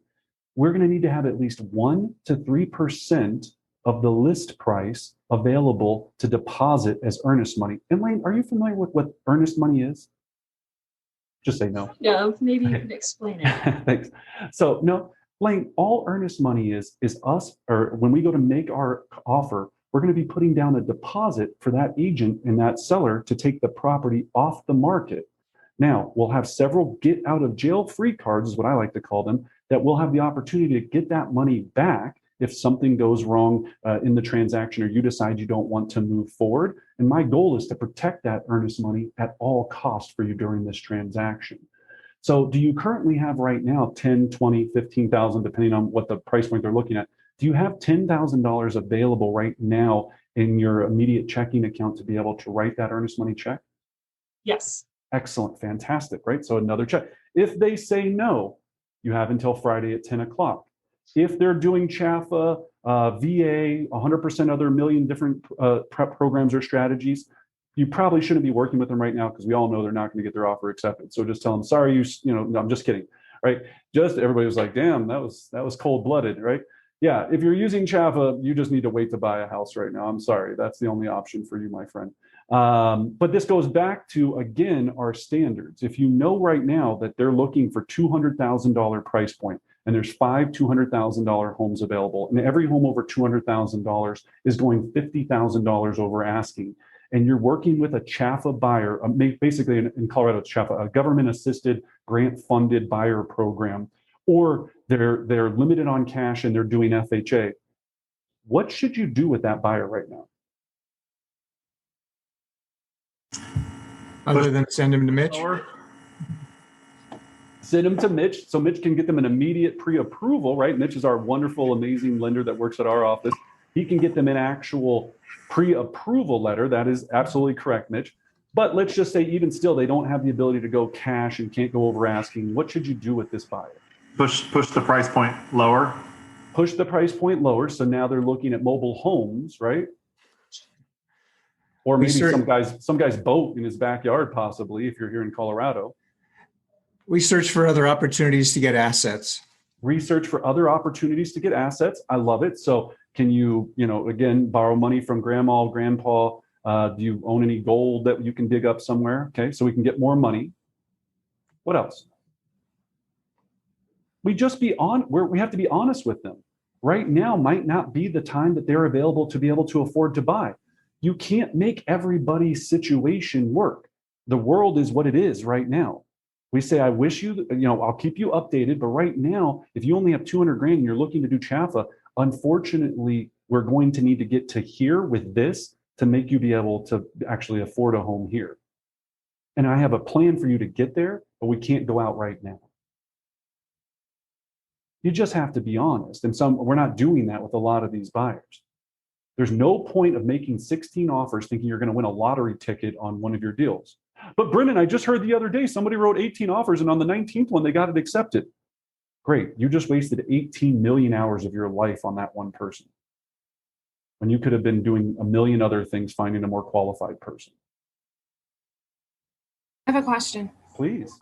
S1: we're going to need to have at least 1 to 3% of the list price available to deposit as earnest money. And Lane, are you familiar with what earnest money is? Just say no.
S8: No, maybe you could explain it.
S1: Thanks. So no, Lane, all earnest money is us, or when we go to make our offer, we're going to be putting down a deposit for that agent and that seller to take the property off the market. Now, we'll have several get out of jail free cards, is what I like to call them, that we'll have the opportunity to get that money back if something goes wrong in the transaction or you decide you don't want to move forward. And my goal is to protect that earnest money at all costs for you during this transaction. So do you currently have right now 10, 20, 15,000, depending on what the price point they're looking at? Do you have $10,000 available right now in your immediate checking account to be able to write that earnest money check?
S8: Yes.
S1: Excellent, fantastic, right? So another check. If they say no, you have until Friday at 10 o'clock. If they're doing CHAFA, VA, 100% other million different prep programs or strategies, you probably shouldn't be working with them right now because we all know they're not going to get their offer accepted. So just tell them, sorry, no, I'm just kidding, right? Just everybody was like, damn, that was cold-blooded, right? Yeah, if you're using CHAFA, you just need to wait to buy a house right now. I'm sorry, that's the only option for you, my friend. But this goes back to, again, our standards. If you know right now that they're looking for $200,000 price point, and there's 5 $200,000 homes available, and every home over $200,000 is going $50,000 over asking, and you're working with a CHAFA buyer, basically in Colorado, it's CHAFA, a government-assisted, grant-funded buyer program, or they're limited on cash and they're doing FHA, what should you do with that buyer right now?
S9: Other than send him to Mitch?
S1: Send them to Mitch so Mitch can get them an immediate pre-approval, right? Mitch is our wonderful, amazing lender that works at our office. He can get them an actual pre-approval letter. That is absolutely correct, Mitch. But let's just say even still, they don't have the ability to go cash and can't go over asking. What should you do with this buyer?
S7: Push the price point lower.
S1: Push the price point lower. So now they're looking at mobile homes, right? Or maybe some guy's boat in his backyard, possibly, if you're here in Colorado.
S9: We search for other opportunities to get assets.
S1: Research for other opportunities to get assets. I love it. So can you, again, borrow money from grandma, grandpa? Do you own any gold that you can dig up somewhere? Okay, so we can get more money. What else? We have to be honest with them. Right now might not be the time that they're available to be able to afford to buy. You can't make everybody's situation work. The world is what it is right now. We say, I wish you, I'll keep you updated, but right now, if you only have 200 grand and you're looking to do CHAFA, unfortunately, we're going to need to get to here with this to make you be able to actually afford a home here. And I have a plan for you to get there, but we can't go out right now. You just have to be honest. And we're not doing that with a lot of these buyers. There's no point of making 16 offers thinking you're going to win a lottery ticket on one of your deals. But Brendan, I just heard the other day somebody wrote 18 offers and on the 19th one, they got it accepted. Great. You just wasted 18 million hours of your life on that one person, when you could have been doing a million other things, finding a more qualified person.
S10: I have a question.
S1: Please.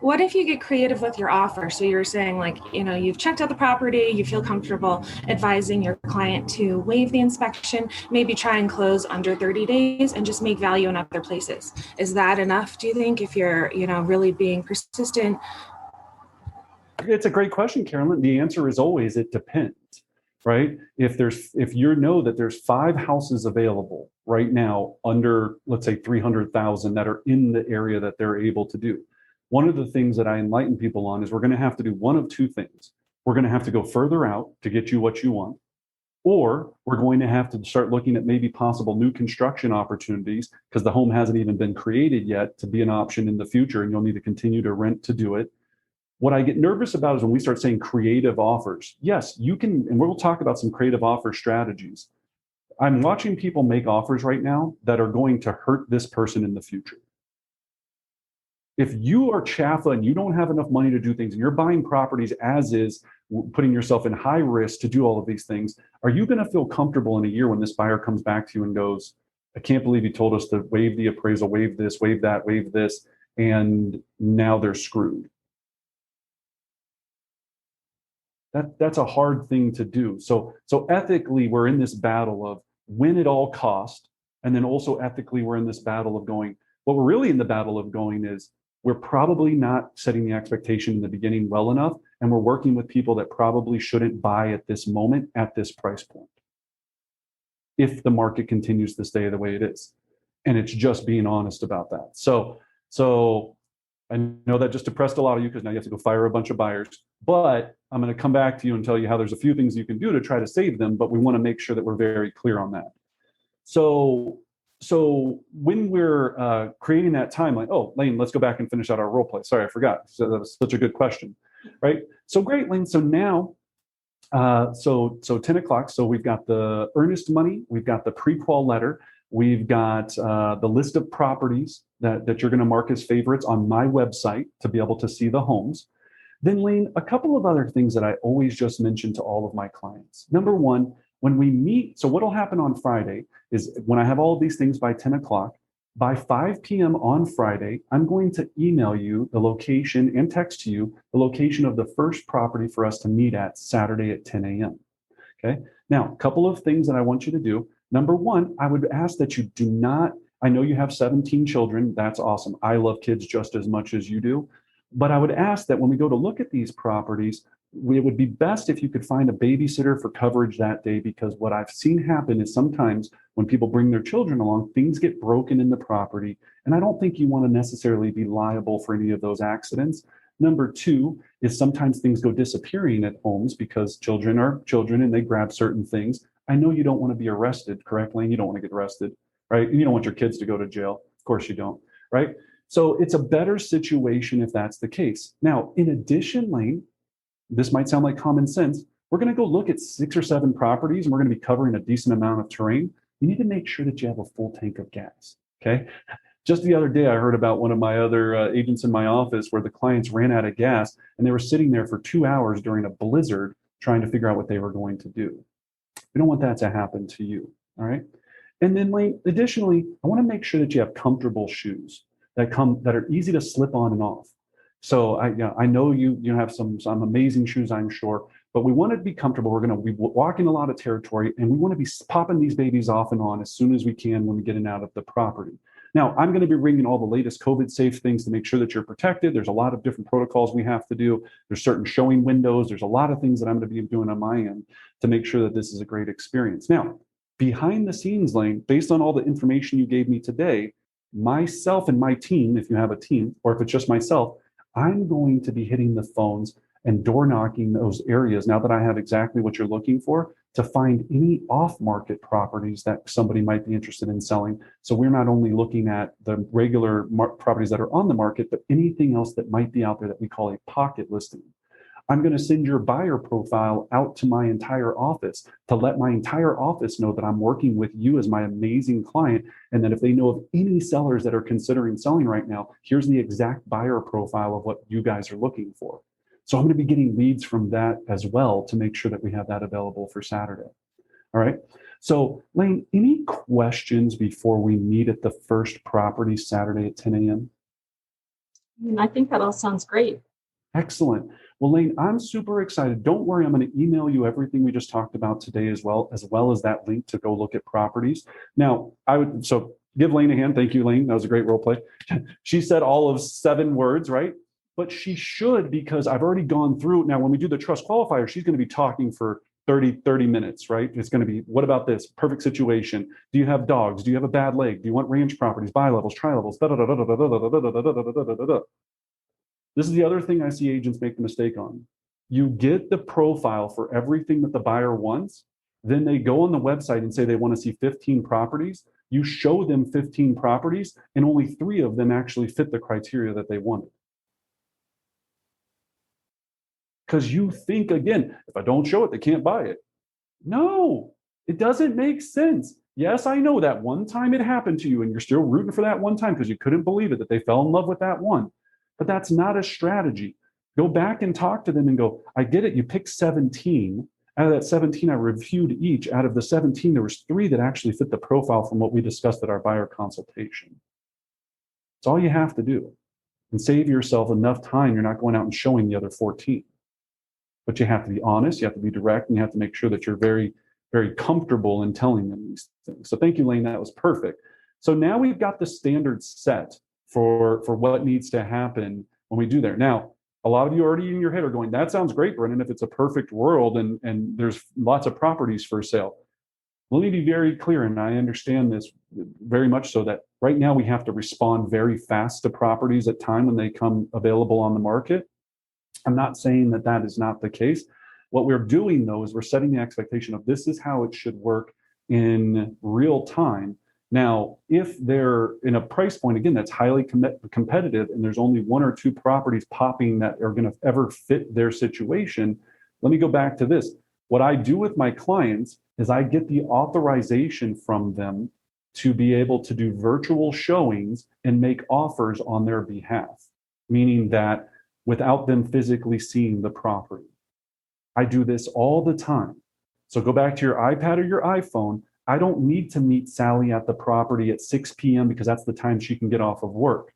S10: What if you get creative with your offer? So you're saying you've checked out the property, you feel comfortable advising your client to waive the inspection, maybe try and close under 30 days and just make value in other places. Is that enough, do you think, if you're, really being persistent?
S1: It's a great question, Carolyn. The answer is always, it depends, right? If you know that there's 5 houses available right now under, let's say 300,000 that are in the area that they're able to do. One of the things that I enlighten people on is we're going to have to do one of two things. We're going to have to go further out to get you what you want, or we're going to have to start looking at maybe possible new construction opportunities because the home hasn't even been created yet to be an option in the future, and you'll need to continue to rent to do it. What I get nervous about is when we start saying creative offers. Yes, you can, and we'll talk about some creative offer strategies. I'm watching people make offers right now that are going to hurt this person in the future. If you are CHAFA and you don't have enough money to do things and you're buying properties as is putting yourself in high risk to do all of these things. Are you going to feel comfortable in a year when this buyer comes back to you and goes, I can't believe you told us to waive the appraisal, waive this, waive that, waive this, and now they're screwed? That's a hard thing to do. So ethically, we're in this battle of win at all cost, and then also ethically, we're in this battle of going, what we're really in the battle of going is, we're probably not setting the expectation in the beginning well enough, and we're working with people that probably shouldn't buy at this moment at this price point, if the market continues to stay the way it is. And it's just being honest about that. So I know that just depressed a lot of you, because now you have to go fire a bunch of buyers, but I'm going to come back to you and tell you how there's a few things you can do to try to save them, but we want to make sure that we're very clear on that. So when we're creating that timeline, oh, Lane, let's go back and finish out our role play. Sorry, I forgot. So that was such a good question, right? So great, Lane. So now, so 10 o'clock. So we've got the earnest money, we've got the pre-qual letter, we've got the list of properties that you're going to mark as favorites on my website to be able to see the homes. Then, Lane, a couple of other things that I always just mention to all of my clients. Number one, when we meet, so what'll happen on Friday is when I have all of these things by 10 o'clock, by 5 p.m. on Friday, I'm going to email you the location and text to you the location of the first property for us to meet at Saturday at 10 a.m. Okay. Now, a couple of things that I want you to do. Number one, I would ask that you do not, I know you have 17 children. That's awesome. I love kids just as much as you do. But I would ask that when we go to look at these properties, it would be best if you could find a babysitter for coverage that day, because what I've seen happen is sometimes when people bring their children along, things get broken in the property. And I don't think you want to necessarily be liable for any of those accidents. Number two is sometimes things go disappearing at homes because children are children and they grab certain things. I know you don't want to be arrested, correct, Lane? You don't want to get arrested, right? You don't want your kids to go to jail. Of course you don't, right? So it's a better situation if that's the case. Now, in addition, Lane, this might sound like common sense. We're going to go look at 6 or 7 properties and we're going to be covering a decent amount of terrain. You need to make sure that you have a full tank of gas. Okay. Just the other day, I heard about one of my other agents in my office where the clients ran out of gas and they were sitting there for 2 hours during a blizzard trying to figure out what they were going to do. We don't want that to happen to you. All right. And then, Lane, additionally, I want to make sure that you have comfortable shoes that are easy to slip on and off. So I know you have some amazing shoes, I'm sure, but we want to be comfortable. We're going to be walking a lot of territory, and we want to be popping these babies off and on as soon as we can when we get in and out of the property. Now, I'm going to be bringing all the latest COVID-safe things to make sure that you're protected. There's a lot of different protocols we have to do. There's certain showing windows. There's a lot of things that I'm going to be doing on my end to make sure that this is a great experience. Now, behind the scenes, Lane, based on all the information you gave me today, myself and my team, if you have a team, or if it's just myself, I'm going to be hitting the phones and door knocking those areas now that I have exactly what you're looking for to find any off-market properties that somebody might be interested in selling. So we're not only looking at the regular properties that are on the market, but anything else that might be out there that we call a pocket listing. I'm going to send your buyer profile out to my entire office to let my entire office know that I'm working with you as my amazing client. And that if they know of any sellers that are considering selling right now, here's the exact buyer profile of what you guys are looking for. So I'm going to be getting leads from that as well to make sure that we have that available for Saturday. All right. So Lane, any questions before we meet at the first property Saturday at 10 a.m.?
S8: I think that all sounds great.
S1: Excellent. Well, Lane, I'm super excited. Don't worry, I'm going to email you everything we just talked about today as well as that link to go look at properties. Now, so give Lane a hand. Thank you, Lane. That was a great role play. She said all of 7 words, right? But she should, because I've already gone through. Now, when we do the trust qualifier, she's going to be talking for 30 minutes, right? It's going to be, what about this? Perfect situation. Do you have dogs? Do you have a bad leg? Do you want ranch properties, bi-levels, tri-levels? This is the other thing I see agents make the mistake on. You get the profile for everything that the buyer wants. Then they go on the website and say they want to see 15 properties. You show them 15 properties and only 3 of them actually fit the criteria that they wanted. Because you think, again, if I don't show it, they can't buy it. No, it doesn't make sense. Yes, I know that one time it happened to you and you're still rooting for that one time because you couldn't believe it that they fell in love with that one. But that's not a strategy. Go back and talk to them and go, I get it. You picked 17. Out of that 17, I reviewed each. Out of the 17, there was 3 that actually fit the profile from what we discussed at our buyer consultation. It's all you have to do. And save yourself enough time. You're not going out and showing the other 14. But you have to be honest, you have to be direct, and you have to make sure that you're very, very comfortable in telling them these things. So thank you, Lane. That was perfect. So now we've got the standard set for what needs to happen when we do there. Now, a lot of you already in your head are going, that sounds great, Brendan, if it's a perfect world and there's lots of properties for sale. Let me be very clear, and I understand this very much so, that right now we have to respond very fast to properties at time when they come available on the market. I'm not saying that that is not the case. What we're doing, though, is we're setting the expectation of this is how it should work in real time. Now, if they're in a price point, again, that's highly competitive, and there's only 1 or 2 properties popping that are going to ever fit their situation, let me go back to this. What I do with my clients is I get the authorization from them to be able to do virtual showings and make offers on their behalf, meaning that without them physically seeing the property. I do this all the time. So go back to your iPad or your iPhone. I don't need to meet Sally at the property at 6 p.m. because that's the time she can get off of work.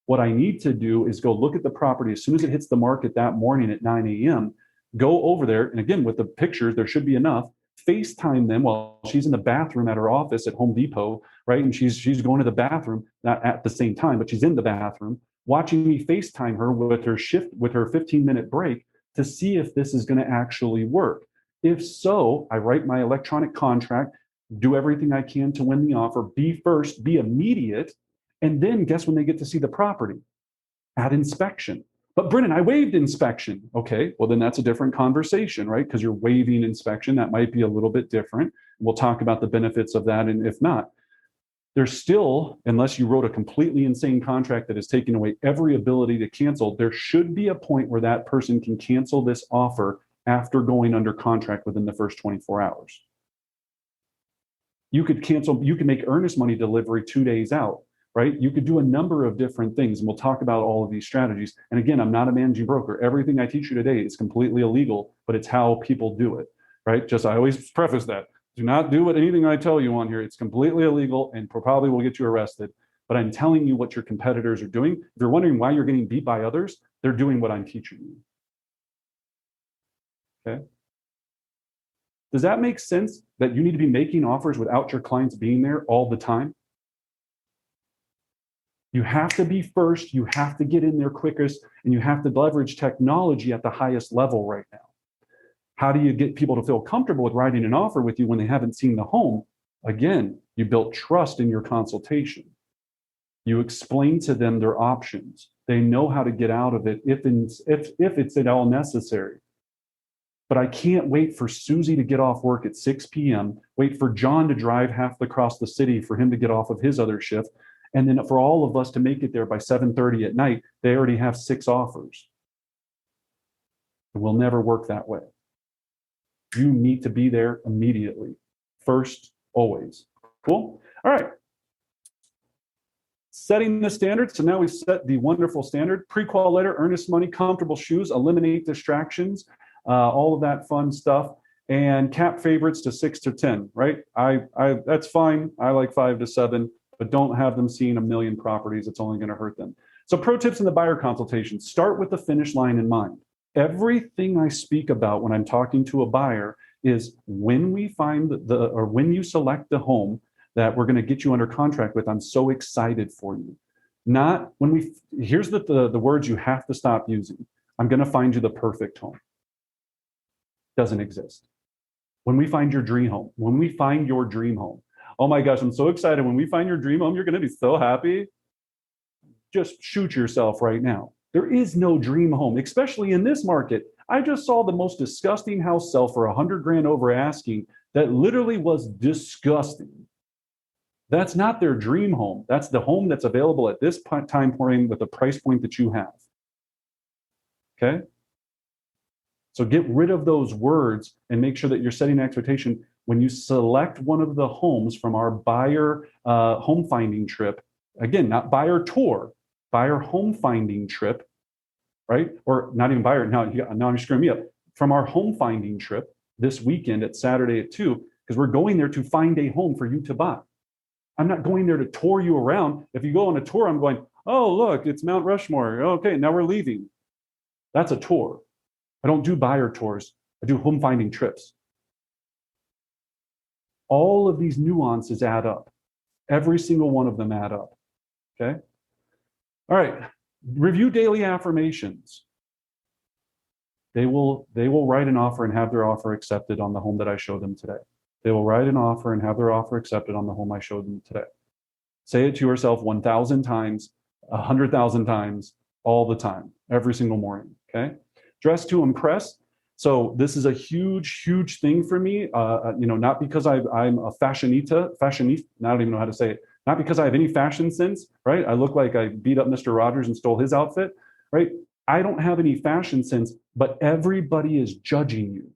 S1: What I need to do is go look at the property as soon as it hits the market that morning at 9 a.m., go over there, and again, with the pictures, there should be enough, FaceTime them while she's in the bathroom at her office at Home Depot, right? And she's going to the bathroom, not at the same time, but she's in the bathroom, watching me FaceTime her with her 15-minute break to see if this is going to actually work. If so, I write my electronic contract, do everything I can to win the offer, be first, be immediate, and then guess when they get to see the property? At inspection. But Brennan, I waived inspection. Okay, well then that's a different conversation, right? Because you're waiving inspection. That might be a little bit different. We'll talk about the benefits of that, and if not, there's still, unless you wrote a completely insane contract that is taking away every ability to cancel, there should be a point where that person can cancel this offer after going under contract within the first 24 hours. You could cancel, you can make earnest money delivery 2 days out, right? You could do a number of different things, and we'll talk about all of these strategies. And again, I'm not a managing broker. Everything I teach you today is completely illegal, but it's how people do it, right? Just, I always preface that. Do not do anything I tell you on here. It's completely illegal and probably will get you arrested. But I'm telling you what your competitors are doing. If you're wondering why you're getting beat by others, they're doing what I'm teaching you. Okay? Does that make sense that you need to be making offers without your clients being there all the time? You have to be first, you have to get in there quickest, and you have to leverage technology at the highest level right now. How do you get people to feel comfortable with writing an offer with you when they haven't seen the home? Again, you built trust in your consultation. You explain to them their options. They know how to get out of it if it's at all necessary. But I can't wait for Susie to get off work at 6 p.m., wait for John to drive half across the city for him to get off of his other shift, and then for all of us to make it there by 7:30 at night. They already have 6 offers. It will never work that way. You need to be there immediately. First, always. Cool? All right. Setting the standard. So now we set the wonderful standard. Pre-qual letter, earnest money, comfortable shoes, eliminate distractions, all of that fun stuff, and cap favorites to 6 to 10, right? That's fine. I like 5 to 7, but don't have them seeing a million properties. It's only going to hurt them. So pro tips in the buyer consultation. Start with the finish line in mind. Everything I speak about when I'm talking to a buyer is when we find or when you select the home that we're going to get you under contract with, I'm so excited for you. Not when here's the words you have to stop using. I'm going to find you the perfect home. Doesn't exist. When we find your dream home, oh my gosh, I'm so excited. When we find your dream home, you're going to be so happy. Just shoot yourself right now. There is no dream home, especially in this market. I just saw the most disgusting house sell for $100,000 over asking that literally was disgusting. That's not their dream home. That's the home that's available at this time point with the price point that you have. Okay? So get rid of those words and make sure that you're setting an expectation when you select one of the homes from our buyer home finding trip. Again, not buyer tour, buyer home finding trip. right? Or not even buyer. Now you're screwing me up. From our home finding trip this weekend at Saturday at 2, because we're going there to find a home for you to buy. I'm not going there to tour you around. If you go on a tour, I'm going, oh, look, it's Mount Rushmore. Okay, now we're leaving. That's a tour. I don't do buyer tours. I do home finding trips. All of these nuances add up. Every single one of them add up. Okay? All right. Review daily affirmations. They will write an offer and have their offer accepted on the home that I showed them today. They will write an offer and have their offer accepted on the home I showed them today. Say it to yourself 1,000 times, 100,000 times, all the time, every single morning, okay? Dress to impress. So this is a huge, huge thing for me. Not because I'm a fashionista, I don't even know how to say it. Not because I have any fashion sense, right? I look like I beat up Mr. Rogers and stole his outfit, right? I don't have any fashion sense, but everybody is judging you,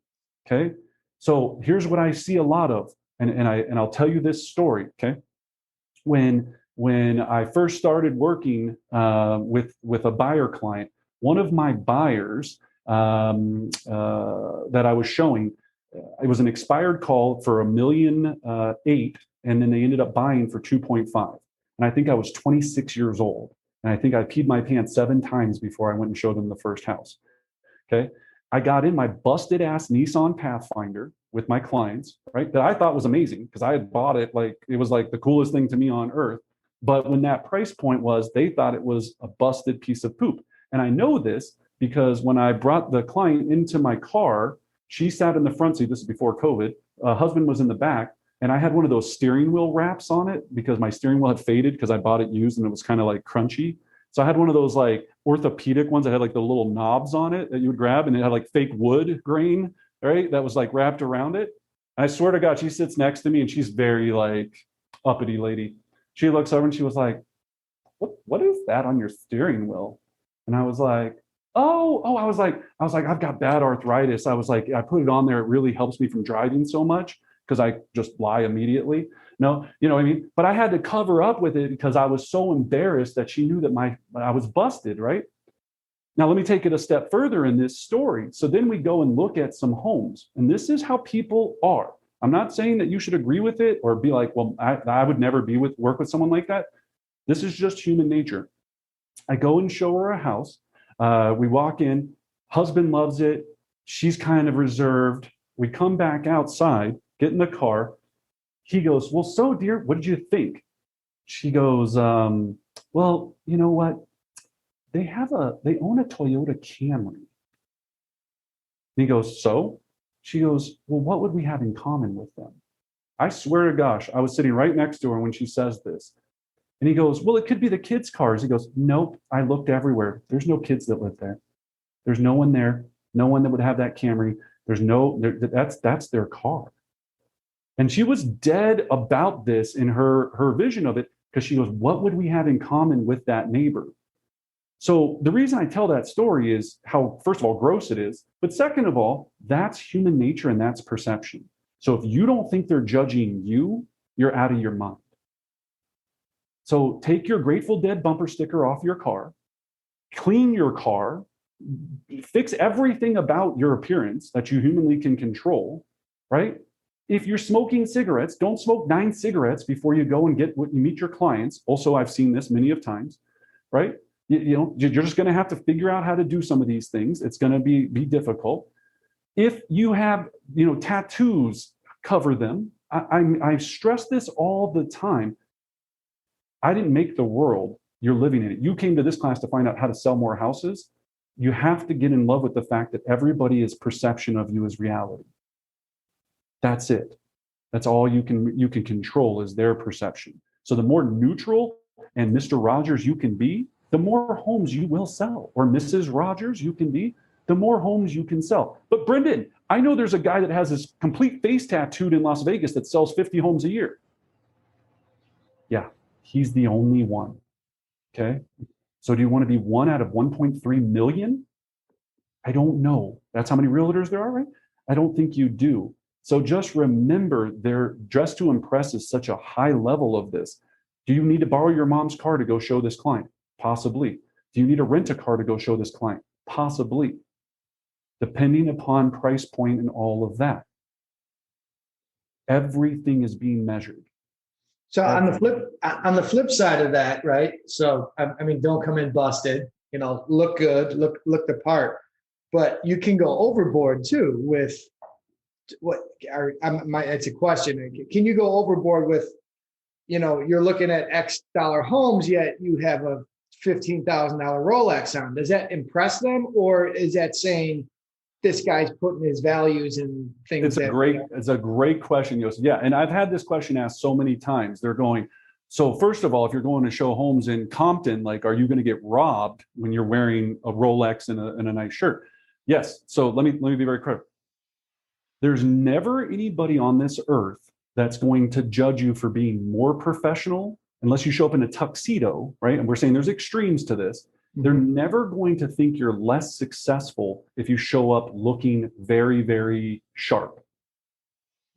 S1: okay? So here's what I see a lot of, and I'll tell you this story, okay? When I first started working with a buyer client, one of my buyers that I was showing, it was an expired call for $1.8 million, and then they ended up buying for 2.5. And I think I was 26 years old, and I think I peed my pants 7 times before I went and showed them the first house. Okay. I got in my busted ass Nissan Pathfinder with my clients, right? That I thought was amazing because I had bought it like it was like the coolest thing to me on earth. But when that price point was, they thought it was a busted piece of poop. And I know this because when I brought the client into my car, she sat in the front seat. This is before COVID. Husband was in the back, and I had one of those steering wheel wraps on it because my steering wheel had faded because I bought it used and it was kind of like crunchy. So I had one of those like orthopedic ones that had like the little knobs on it that you would grab, and it had like fake wood grain, right? That was like wrapped around it. And I swear to God, she sits next to me and she's very like uppity lady. She looks over and she was like, what is that on your steering wheel? And I was like, I was like, I've got bad arthritis. I was like, I put it on there. It really helps me from driving so much because I just lie immediately. No, you know what I mean? But I had to cover up with it because I was so embarrassed that she knew that I was busted, right? Now, let me take it a step further in this story. So then we go and look at some homes, and this is how people are. I'm not saying that you should agree with it or be like, well, I would never work with someone like that. This is just human nature. I go and show her a house. We walk in, husband loves it. She's kind of reserved. We come back outside, get in the car. He goes, well, so dear, what did you think? She goes, well, you know what? They own a Toyota Camry. And he goes, so? She goes, well, what would we have in common with them? I swear to gosh, I was sitting right next to her when she says this. And he goes, well, it could be the kids' cars. He goes, nope, I looked everywhere. There's no kids that live there. There's no one there. No one that would have that Camry. That's their car. And she was dead about this in her vision of it because she goes, what would we have in common with that neighbor? So the reason I tell that story is how, first of all, gross it is. But second of all, that's human nature and that's perception. So if you don't think they're judging you, you're out of your mind. So take your Grateful Dead bumper sticker off your car, clean your car, fix everything about your appearance that you humanly can control, right? If you're smoking cigarettes, don't smoke 9 cigarettes before you go and meet your clients. Also, I've seen this many of times, right? You're just going to have to figure out how to do some of these things. It's going to be difficult. If you have, tattoos, cover them. I stress this all the time. I didn't make the world. You're living in it. You came to this class to find out how to sell more houses. You have to get in love with the fact that everybody's perception of you is reality. That's it. That's all you can control is their perception. So the more neutral and Mr. Rogers you can be, the more homes you will sell. Or Mrs. Rogers you can be, the more homes you can sell. But Brendan, I know there's a guy that has his complete face tattooed in Las Vegas that sells 50 homes a year. Yeah, he's the only one. Okay. So do you want to be one out of 1.3 million? I don't know. That's how many realtors there are, right? I don't think you do. So just remember, their dress to impress is such a high level of this. Do you need to borrow your mom's car to go show this client? Possibly. Do you need to rent a car to go show this client? Possibly, depending upon price point and all of that. Everything is being measured.
S5: So on the flip side of that, right? So I mean, don't come in busted. Look good, look the part, but you can go overboard too with it's a question. Can you go overboard with, you're looking at X dollar homes, yet you have a $15,000 Rolex on? Does that impress them, or is that saying this guy's putting his values in things?
S1: It's a great question, Yosef. Yeah, and I've had this question asked so many times. They're going, so first of all, if you're going to show homes in Compton, like, are you going to get robbed when you're wearing a Rolex and a nice shirt? Yes. So let me be very clear. There's never anybody on this earth that's going to judge you for being more professional unless you show up in a tuxedo, right? And we're saying there's extremes to this. They're never going to think you're less successful if you show up looking very, very sharp.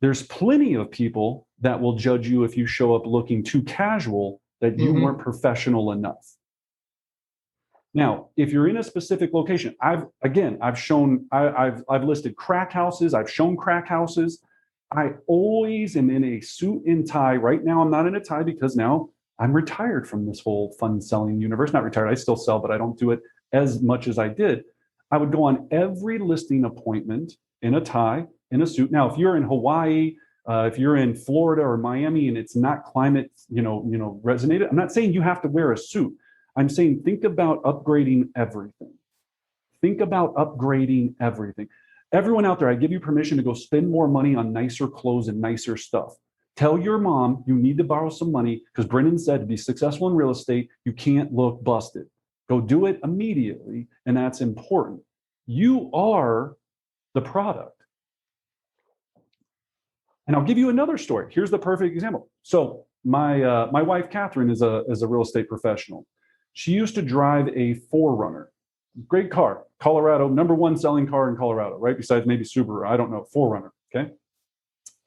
S1: There's plenty of people that will judge you if you show up looking too casual, that you weren't professional enough. Now, if you're in a specific location, I've listed crack houses. I've shown crack houses. I always am in a suit and tie. Right now, I'm not in a tie because now I'm retired from this whole fun selling universe. Not retired, I still sell, but I don't do it as much as I did. I would go on every listing appointment in a tie, in a suit. Now, if you're in Hawaii, if you're in Florida or Miami and it's not climate, resonated, I'm not saying you have to wear a suit. I'm saying think about upgrading everything. Think about upgrading everything. Everyone out there, I give you permission to go spend more money on nicer clothes and nicer stuff. Tell your mom you need to borrow some money because Brendan said to be successful in real estate, you can't look busted. Go do it immediately, and that's important. You are the product. And I'll give you another story. Here's the perfect example. So my wife, Catherine, is a real estate professional. She used to drive a 4Runner. Great car, Colorado, #1 selling car in Colorado, right? Besides maybe Subaru, I don't know, 4Runner, okay?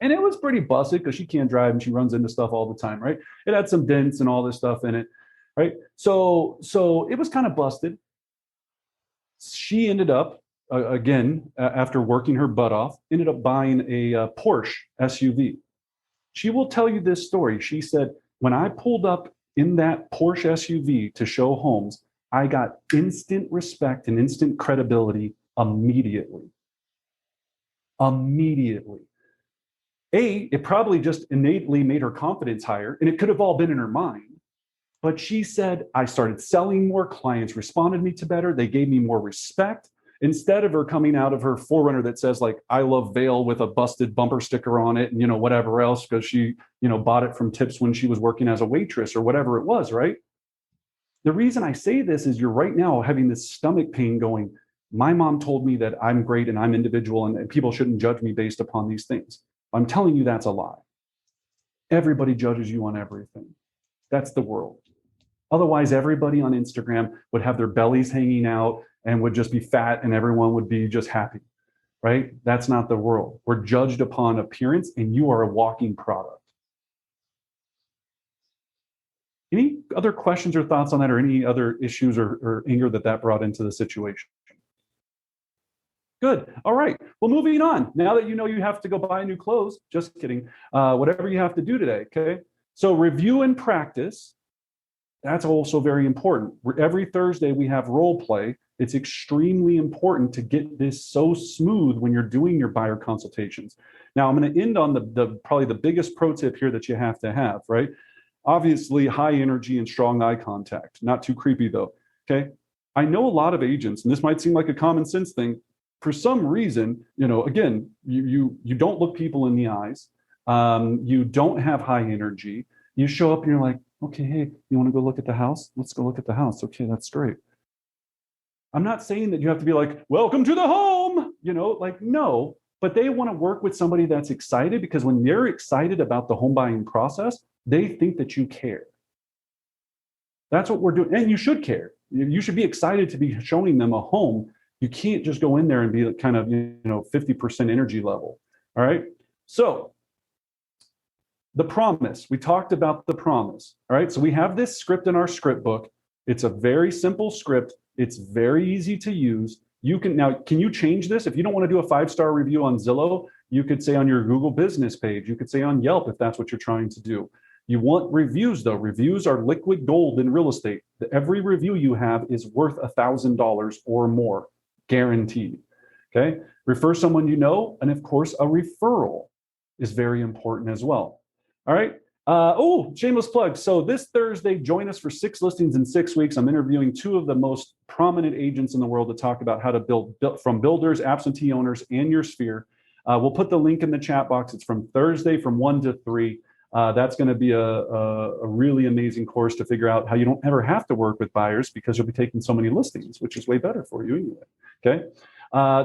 S1: And it was pretty busted because she can't drive and she runs into stuff all the time, right? It had some dents and all this stuff in it, right? So it was kind of busted. She ended up, after working her butt off, ended up buying a Porsche SUV. She will tell you this story. She said, when I pulled up in that Porsche SUV to show homes, I got instant respect and instant credibility immediately. Immediately. It probably just innately made her confidence higher, and it could have all been in her mind. But she said, I started selling more, clients responded me to better, they gave me more respect. Instead of her coming out of her 4Runner that says, like, I love Vail with a busted bumper sticker on it and, whatever else, because she, bought it from tips when she was working as a waitress or whatever it was, right? The reason I say this is you're right now having this stomach pain going, my mom told me that I'm great and I'm individual and people shouldn't judge me based upon these things. I'm telling you that's a lie. Everybody judges you on everything. That's the world. Otherwise, everybody on Instagram would have their bellies hanging out and would just be fat and everyone would be just happy, right? That's not the world. We're judged upon appearance and you are a walking product. Any other questions or thoughts on that, or any other issues or anger that brought into the situation? Good. All right. Well, moving on. Now that you know you have to go buy new clothes, just kidding. Whatever you have to do today, okay? So review and practice. That's also very important. Every Thursday we have role play. It's extremely important to get this so smooth when you're doing your buyer consultations. Now, I'm going to end on the probably the biggest pro tip here that you have to have, right? Obviously, high energy and strong eye contact. Not too creepy, though, okay? I know a lot of agents, and this might seem like a common sense thing. For some reason, again, you don't look people in the eyes. You don't have high energy. You show up and you're like, okay, hey, you want to go look at the house? Let's go look at the house. Okay, that's great. I'm not saying that you have to be like, welcome to the home, no. But they want to work with somebody that's excited, because when they're excited about the home buying process, they think that you care. That's what we're doing. And you should care. You should be excited to be showing them a home. You can't just go in there and be kind of, 50% energy level. All right. So the promise, we talked about the promise. All right. So we have this script in our script book. It's a very simple script. It's very easy to use. Can you change this? If you don't want to do a 5-star review on Zillow, you could say on your Google business page, you could say on Yelp if that's what you're trying to do. You want reviews though. Reviews are liquid gold in real estate. Every review you have is worth $1,000 or more, guaranteed. Okay. Refer someone you know. And of course, a referral is very important as well. All right. Shameless plug. So this Thursday, join us for 6 listings in 6 weeks. I'm interviewing 2 of the most prominent agents in the world to talk about how to build from builders, absentee owners, and your sphere. We'll put the link in the chat box. It's from Thursday from 1 to 3. That's going to be a really amazing course to figure out how you don't ever have to work with buyers because you'll be taking so many listings, which is way better for you anyway. Okay.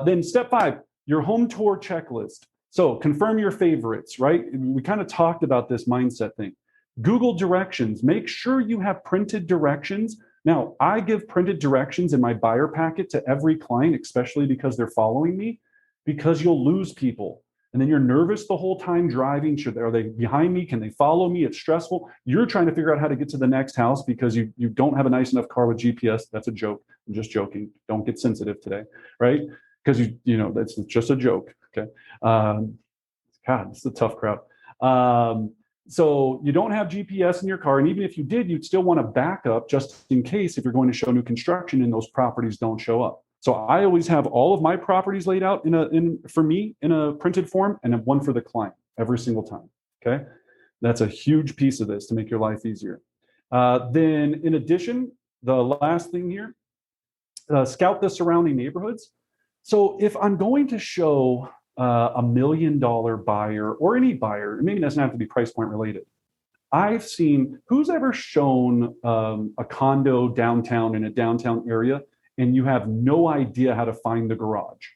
S1: Then step 5, your home tour checklist. So confirm your favorites, right? We kind of talked about this mindset thing. Google directions. Make sure you have printed directions. Now, I give printed directions in my buyer packet to every client, especially because they're following me, because you'll lose people. And then you're nervous the whole time driving. Are they behind me? Can they follow me? It's stressful. You're trying to figure out how to get to the next house because you don't have a nice enough car with GPS. That's a joke. I'm just joking. Don't get sensitive today, right? Because that's just a joke. Okay. God, it's a tough crowd. So you don't have GPS in your car, and even if you did, you'd still want to back up just in case if you're going to show new construction and those properties don't show up. So I always have all of my properties laid out for me in a printed form, and then one for the client every single time. Okay, that's a huge piece of this to make your life easier. Then, in addition, the last thing here, scout the surrounding neighborhoods. So if I'm going to show $1 million buyer or any buyer, maybe it doesn't have to be price point related. I've seen, who's ever shown a condo downtown in a downtown area and you have no idea how to find the garage?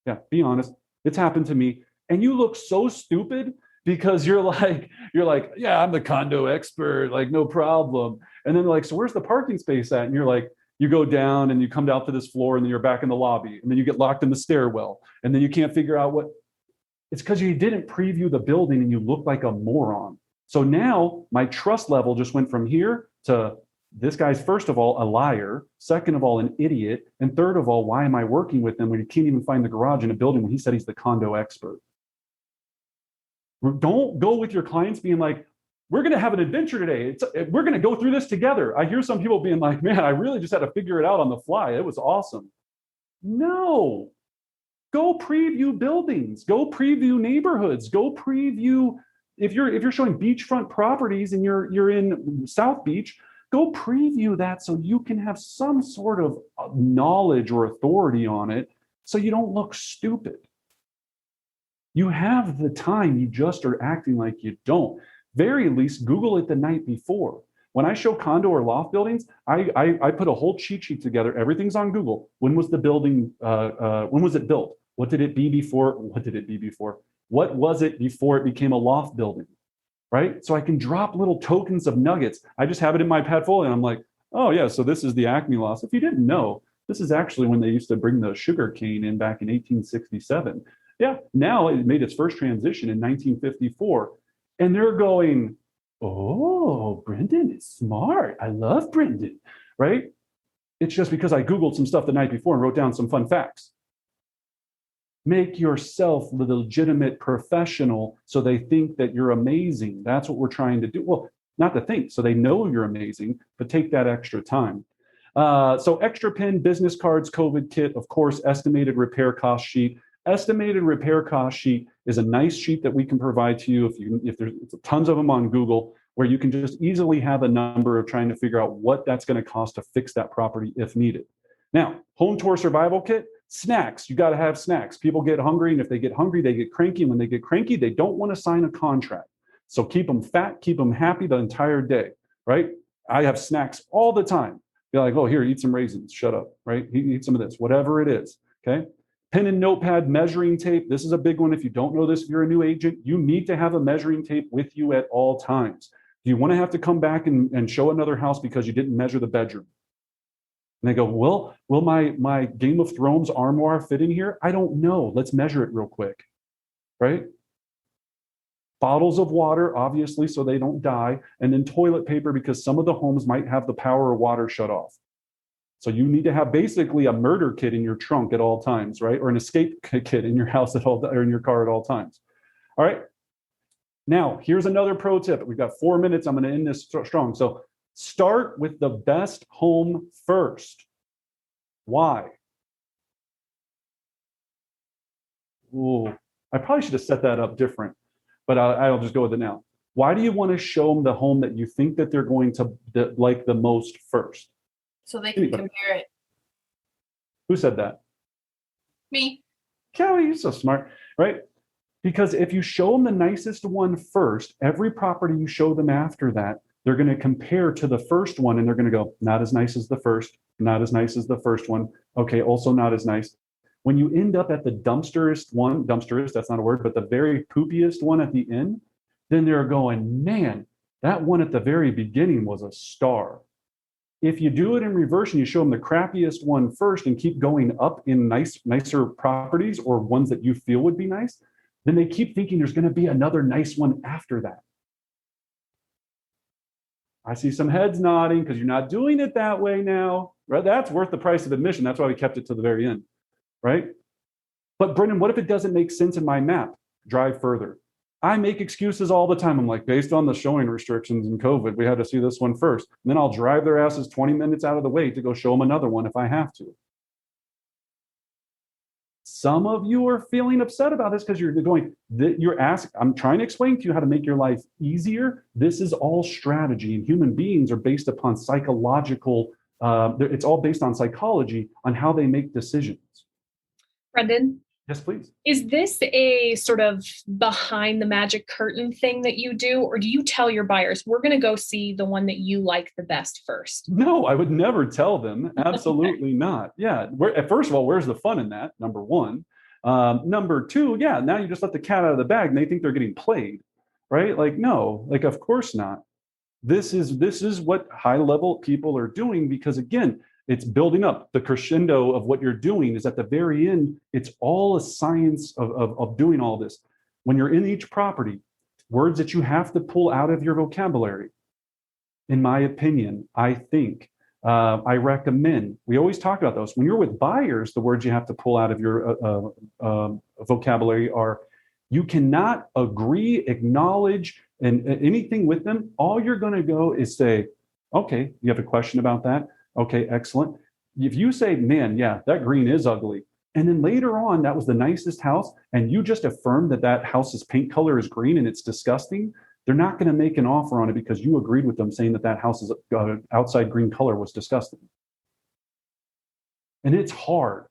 S1: Yeah, be honest. It's happened to me. And you look so stupid because you're like, yeah, I'm the condo expert, like no problem. And then like, so where's the parking space at? And you're like, you go down and you come down to this floor and then you're back in the lobby and then you get locked in the stairwell and then you can't figure out what. It's because you didn't preview the building and you look like a moron. So now my trust level just went from here to this guy's, first of all, a liar, second of all, an idiot, and third of all, why am I working with him when he can't even find the garage in a building when he said he's the condo expert? Don't go with your clients being like, we're going to have an adventure today. We're going to go through this together. I hear some people being like, man, I really just had to figure it out on the fly. It was awesome. No, go preview buildings, go preview neighborhoods, go preview. If you're showing beachfront properties and you're in South Beach, go preview that so you can have some sort of knowledge or authority on it so you don't look stupid. You have the time, you just are acting like you don't. Very least, Google it the night before. When I show condo or loft buildings, I put a whole cheat sheet together. Everything's on Google. When was the building, when was it built? What did it be before? What did it be before? What was it before it became a loft building? Right? So I can drop little tokens of nuggets. I just have it in my portfolio and I'm like, oh yeah, so this is the Acme loft. If you didn't know, this is actually when they used to bring the sugar cane in back in 1867. Yeah, now it made its first transition in 1954. And they're going, oh, Brendan is smart. I love Brendan, right? It's just because I Googled some stuff the night before and wrote down some fun facts. Make yourself the legitimate professional so they think that you're amazing. That's what we're trying to do. Well, not to think, so they know you're amazing, but take that extra time. So extra pin, business cards, COVID kit, of course, estimated repair cost sheet. Estimated repair cost sheet is a nice sheet that we can provide to you if there's tons of them on Google, where you can just easily have a number of trying to figure out what that's going to cost to fix that property if needed. Now, home tour survival kit, snacks. You got to have snacks. People get hungry, and if they get hungry, they get cranky. And when they get cranky, they don't want to sign a contract. So keep them fat, keep them happy the entire day, right? I have snacks all the time. Be like, oh, here, eat some raisins. Shut up, right? Eat some of this, whatever it is, okay? Pen and notepad, measuring tape. This is a big one. If you don't know this, if you're a new agent, you need to have a measuring tape with you at all times. Do you want to have to come back and show another house because you didn't measure the bedroom? And they go, well, will my Game of Thrones armoire fit in here? I don't know. Let's measure it real quick, right? Bottles of water, obviously, so they don't die. And then toilet paper because some of the homes might have the power of water shut off. So you need to have basically a murder kit in your trunk at all times, right? Or an escape kit in your house at all, or in your car at all times. All right. Now, here's another pro tip. We've got 4 minutes. I'm going to end this strong. So start with the best home first. Why? Ooh, I probably should have set that up different, but I'll just go with it now. Why do you want to show them the home that you think that they're going to like the most first?
S11: So they can compare it.
S1: Who said that?
S11: Me.
S1: Kelly, you're so smart, right? Because if you show them the nicest one first, every property you show them after that, they're going to compare to the first one and they're going to go, not as nice as the first, not as nice as the first one. Okay, also not as nice. When you end up at the dumpsterist, that's not a word, but the very poopiest one at the end, then they're going, man, that one at the very beginning was a star. If you do it in reverse and you show them the crappiest one first and keep going up in nicer properties or ones that you feel would be nice, then they keep thinking there's going to be another nice one after that. I see some heads nodding because you're not doing it that way now, right? That's worth the price of admission. That's why we kept it to the very end, right? But Brendan, what if it doesn't make sense in my map? Drive further. I make excuses all the time. I'm like, based on the showing restrictions and COVID, we had to see this one first. And then I'll drive their asses 20 minutes out of the way to go show them another one if I have to. Some of you are feeling upset about this because you're asking, I'm trying to explain to you how to make your life easier. This is all strategy, and human beings are based upon psychological, it's all based on psychology on how they make decisions.
S4: Brendan?
S1: Yes, please.
S4: Is this a sort of behind the magic curtain thing that you do, or do you tell your buyers, we're going to go see the one that you like the best first?
S1: No, I would never tell them. Absolutely not. Yeah. First of all, where's the fun in that? Number one. Number two, yeah, now you just let the cat out of the bag and they think they're getting played, right? Like, no, like, of course not. This is what high level people are doing because, again, it's building up. The crescendo of what you're doing is at the very end. It's all a science of doing all this. When you're in each property, words that you have to pull out of your vocabulary, in my opinion, I think, I recommend, we always talk about those. When you're with buyers, the words you have to pull out of your vocabulary are, you cannot agree, acknowledge, and anything with them. All you're going to go is say, okay, you have a question about that? Okay, excellent. If you say, man, yeah, that green is ugly, and then later on, that was the nicest house, and you just affirm that house's paint color is green and it's disgusting, they're not going to make an offer on it because you agreed with them saying that house's outside green color was disgusting. And it's hard.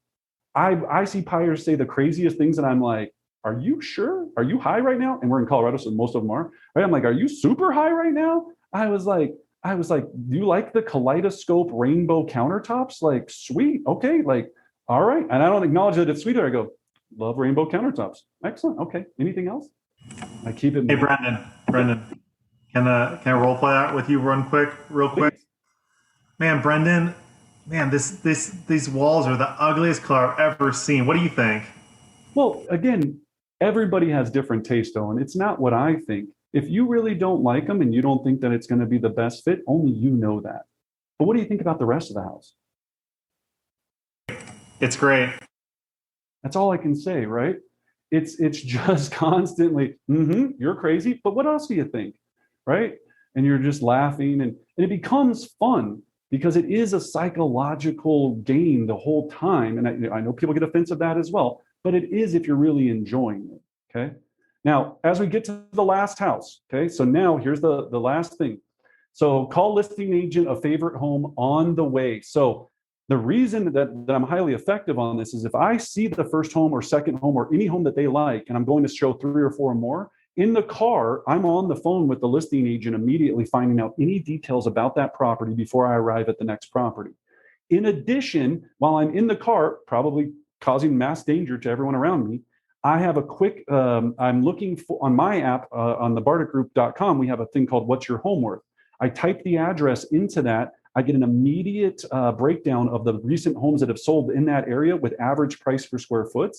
S1: I see buyers say the craziest things, and I'm like, are you sure? Are you high right now? And we're in Colorado, so most of them are. Right? I'm like, are you super high right now? I was like, do you like the kaleidoscope rainbow countertops? Like, sweet. Okay. Like, all right. And I don't acknowledge that it's sweeter. I go, love rainbow countertops. Excellent. Okay. Anything else? I keep it.
S7: Hey, Brendan, can I role play that with you real quick?
S1: Please.
S7: Man, Brendan, these walls are the ugliest color I've ever seen. What do you think?
S1: Well, again, everybody has different taste, Owen. It's not what I think. If you really don't like them and you don't think that it's going to be the best fit, only you know that. But what do you think about the rest of the house?
S7: It's great.
S1: That's all I can say, right? It's just constantly, you're crazy, but what else do you think, right? And you're just laughing, and it becomes fun because it is a psychological game the whole time. And I know people get offensive at that as well, but it is if you're really enjoying it, okay? Now, as we get to the last house, okay, so now here's the last thing. So call listing agent a favorite home on the way. So the reason that I'm highly effective on this is if I see the first home or second home or any home that they like, and I'm going to show 3 or 4 more, in the car, I'm on the phone with the listing agent immediately finding out any details about that property before I arrive at the next property. In addition, while I'm in the car, probably causing mass danger to everyone around me, I have a quick, I'm looking for, on my app, on the bardickgroup.com, we have a thing called What's Your Home Worth? I type the address into that. I get an immediate breakdown of the recent homes that have sold in that area with average price per square foot.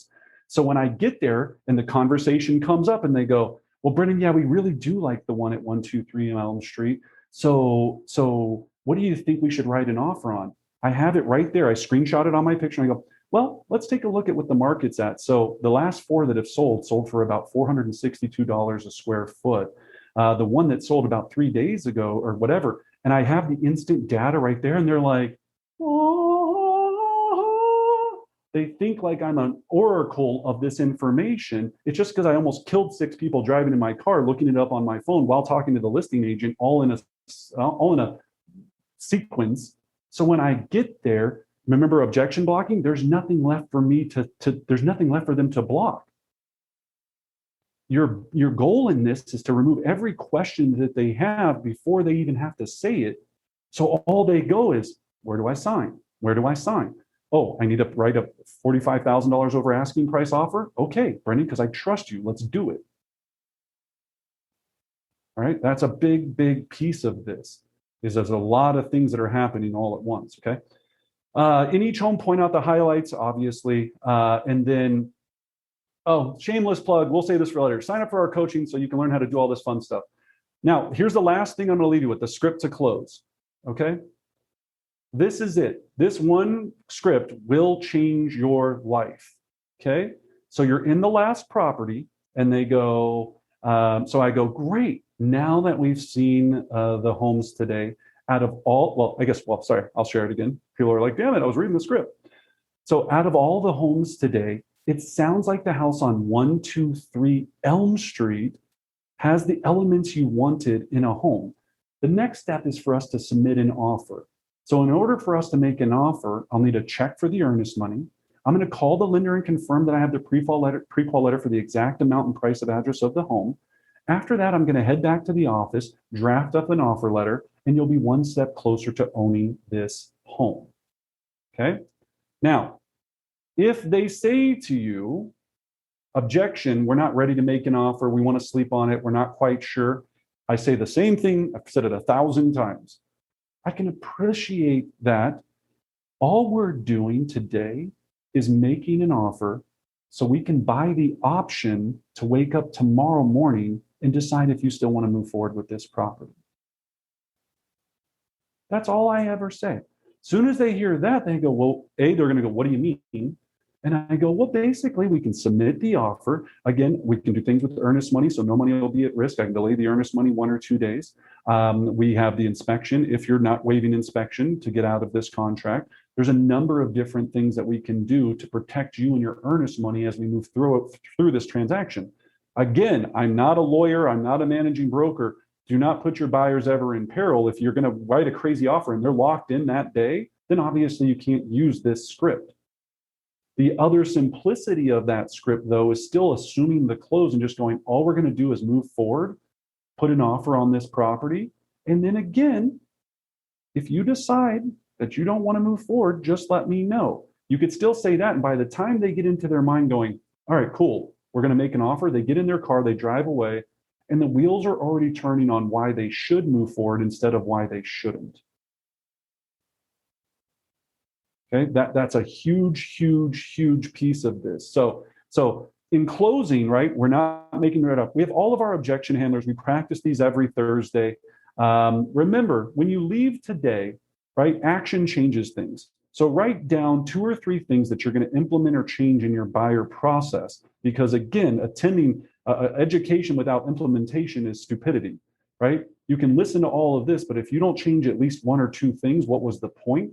S1: So when I get there and the conversation comes up and they go, well, Brendan, yeah, we really do like the one at 123 Elm Street. So what do you think we should write an offer on? I have it right there. I screenshot it on my picture and I go, well, let's take a look at what the market's at. So the last 4 that have sold for about $462 a square foot. The one that sold about 3 days ago or whatever. And I have the instant data right there. And they're like, oh. They think like I'm an oracle of this information. It's just because I almost killed 6 people driving in my car, looking it up on my phone while talking to the listing agent, all in a sequence. So when I get there, remember objection blocking, there's nothing left for me there's nothing left for them to block. Your goal in this is to remove every question that they have before they even have to say it. So all they go is, where do I sign? Where do I sign? Oh, I need to write a $45,000 over asking price offer. Okay, Brendan, because I trust you. Let's do it. All right, that's a big, big piece of this. Is there's a lot of things that are happening all at once. Okay. In each home, point out the highlights, obviously, and then. Oh, shameless plug. We'll say this for later. Sign up for our coaching so you can learn how to do all this fun stuff. Now, here's the last thing I'm going to leave you with, the script to close. Okay. This is it. This one script will change your life. Okay. So you're in the last property and they go, so I go, great. Now that we've seen the homes today, out of all, sorry, I'll share it again. People are like, damn it, I was reading the script. So out of all the homes today, it sounds like the house on 123 Elm Street has the elements you wanted in a home. The next step is for us to submit an offer. So in order for us to make an offer, I'll need a check for the earnest money. I'm going to call the lender and confirm that I have the pre-qual letter for the exact amount and price of address of the home. After that, I'm going to head back to the office, draft up an offer letter, and you'll be one step closer to owning this home. Okay? Now, if they say to you, objection, we're not ready to make an offer, we want to sleep on it, we're not quite sure, I say the same thing, I've said it 1,000 times. I can appreciate that. All we're doing today is making an offer so we can buy the option to wake up tomorrow morning and decide if you still want to move forward with this property. That's all I ever say. Soon as they hear that, they go, well, they're going to go, what do you mean? And I go, well, basically, we can submit the offer. Again, we can do things with earnest money, so no money will be at risk. I can delay the earnest money 1 or 2 days. We have the inspection. If you're not waiving inspection to get out of this contract, there's a number of different things that we can do to protect you and your earnest money as we move through this transaction. Again, I'm not a lawyer. I'm not a managing broker. Do not put your buyers ever in peril. If you're going to write a crazy offer and they're locked in that day, then obviously you can't use this script. The other simplicity of that script, though, is still assuming the close and just going, all we're going to do is move forward, put an offer on this property. And then again, if you decide that you don't want to move forward, just let me know. You could still say that. And by the time they get into their mind going, all right, cool, we're going to make an offer, they get in their car, they drive away, and the wheels are already turning on why they should move forward instead of why they shouldn't. Okay, that's a huge, huge, huge piece of this. So in closing, right, we're not making it up. We have all of our objection handlers. We practice these every Thursday. Remember, when you leave today, right, action changes things. So write down 2 or 3 things that you're going to implement or change in your buyer process. Because again, attending education without implementation is stupidity, right? You can listen to all of this, but if you don't change at least 1 or 2 things, what was the point?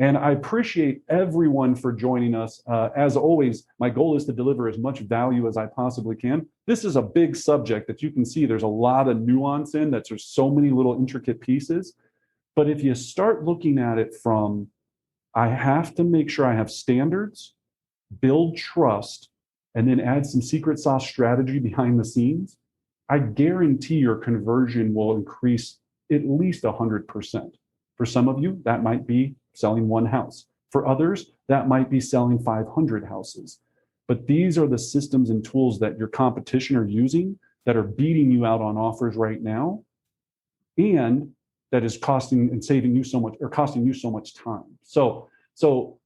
S1: And I appreciate everyone for joining us. As always, my goal is to deliver as much value as I possibly can. This is a big subject that you can see there's a lot of nuance in, that there's so many little intricate pieces. But if you start looking at it from, I have to make sure I have standards, build trust, and then add some secret sauce strategy behind the scenes, I guarantee your conversion will increase at least 100%. For some of you, that might be selling 1 house. For others, that might be selling 500 houses. But these are the systems and tools that your competition are using that are beating you out on offers right now, and that is costing and saving you so much, or costing you so much time. So